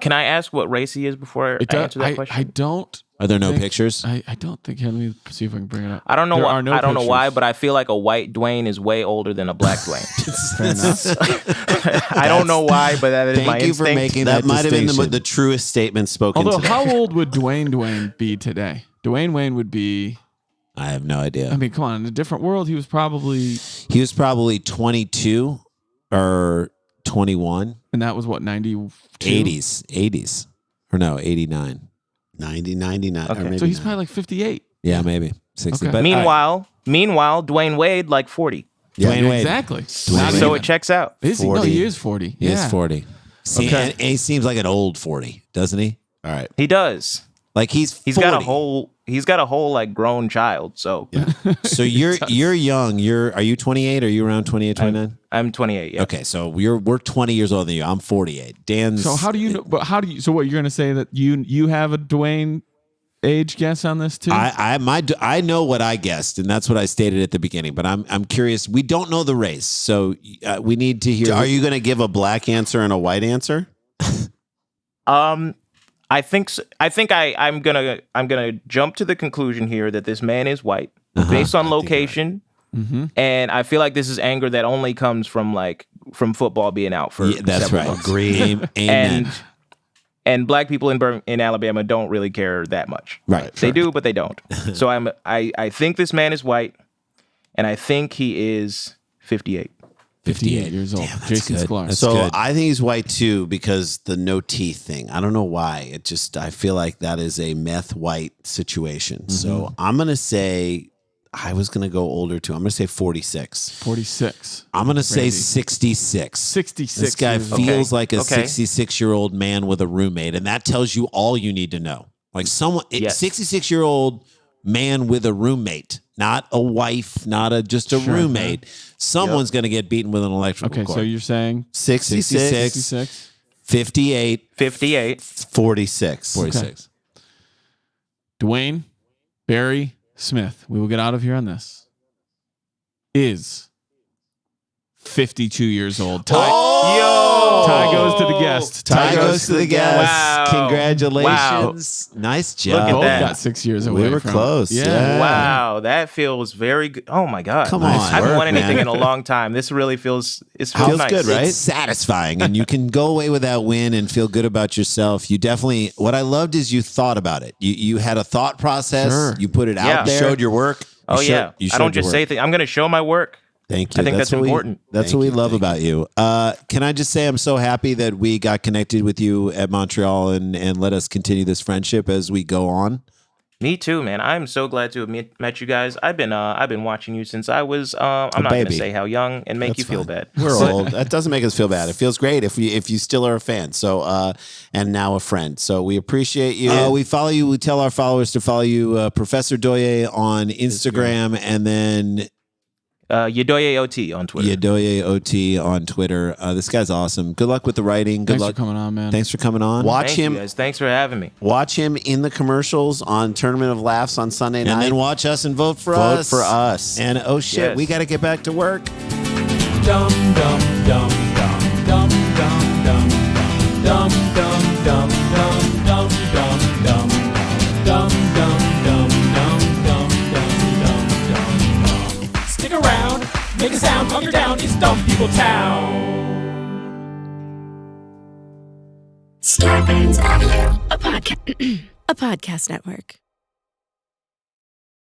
Can I ask what race he is before I answer that question? I don't. Are there no think- pictures? I don't think. Here, let me see if I can bring it up. I don't know There why. are no I don't know why, pictures. but I feel like a white Dwayne is way older than a black Dwayne. Fair enough. I don't know why, but that is my Thank you instinct. for making That that might have been distinction. the truest statement spoken Although, today. how old would Dwayne be today? Dwayne Wayne would be. I have no idea. I mean, come on. In a different world, he was probably, He was probably 22 or 21. and that was what 92. 80s. Or no, 89. 90, 99. Okay. Or maybe So he's not. probably like 58. Yeah, maybe 60. Okay. But Meanwhile, Dwayne Wade like 40. Dwayne Wade. Exactly. Dwayne So Wade. it checks out. Is he? No, 40. he is 40. He is 40. See, Okay. and he seems like an old 40, doesn't he? All right. He does. Like he's He's 40. got a whole like grown child. So So you're young. Are you 28? Are you around 28, 29? I'm 28. Yeah. Okay, so we're 20 years older than you. I'm 48. Dan's So how do you know? But how do you? So what you're going to say that you have a Dwayne age guess on this too? I know what I guessed, and that's what I stated at the beginning. But I'm curious. We don't know the race, so we need to hear. Are you going to give a black answer and a white answer? I think I'm gonna jump to the conclusion here that this man is white based on location, and I feel like this is anger that only comes from football being out for that's several right. months. Agree. Amen. And black people in Alabama don't really care that much. Right. They do, but they don't. So I think this man is white, and I think he is 58. 58 years old. Damn, that's Jason good. Sklar. That's So good. I think he's white too because the no teeth thing. I don't know why. I feel like that is a meth white situation. So I'm going to say, I was going to go older too. I'm going to say 46. 46. I'm going to say Randy. 66. 66. This guy years old. feels like a Okay. 66-year-old man with a roommate, and that tells you all you need to know. Like Yes. 66-year-old man with a roommate, not a wife, not just a roommate. Someone's going to get beaten with an electrical Okay, cord. so you're saying 66, 66. 58, 58. 46. 46. Dwayne Barry Smith, we will get out of here on this, is 52 years old. Tie goes to the guest. Tie goes to the guest. Wow. Congratulations. Nice Look at job. Both that. got 6 years away. We were from it. close. Yeah. Wow, that feels very good. Oh my god! Come Nice. on. I haven't Work, won anything man. in a long time. This really feels Feels nice. good, right? It's satisfying, and you can go away with that win and feel good about yourself. You definitely. What I loved is you thought about it. You had a thought process. Sure. You put it Yeah. out there. Showed your work. Oh You yeah, you I don't showed your just say work. things. I'm going to show my work. Thank you. I think that's what important. That's what we love about you. Can I just say I'm so happy that we got connected with you at Montreal and let us continue this friendship as we go on. Me too, man. I'm so glad to have met you guys. I've been watching you since I was I'm not going to say how young and make you feel bad. We're old. That doesn't make us feel bad. It feels great if you still are a fan. So and now a friend. So we appreciate you. We follow you. We tell our followers to follow you, Professor Doye on Instagram, and then Yedoye OT on Twitter. Yedoye OT on Twitter. This guy's awesome. Good luck with the writing. Good luck for coming on, man. Thanks for coming on. Watch Thank him. you guys. Thanks for having me. Watch him in the commercials on Tournament of Laughs on Sunday night. And then watch us and vote for us. Vote for us. And oh shit, Yes. we got to get back to work. Dum dum dum dum dum dum dum dum dum dum dum dum dum dum dum dum dum dum dum dum. Stick around, make a sound, hunker down. It's Dumb People Town. Starburns Audio. A podcast network.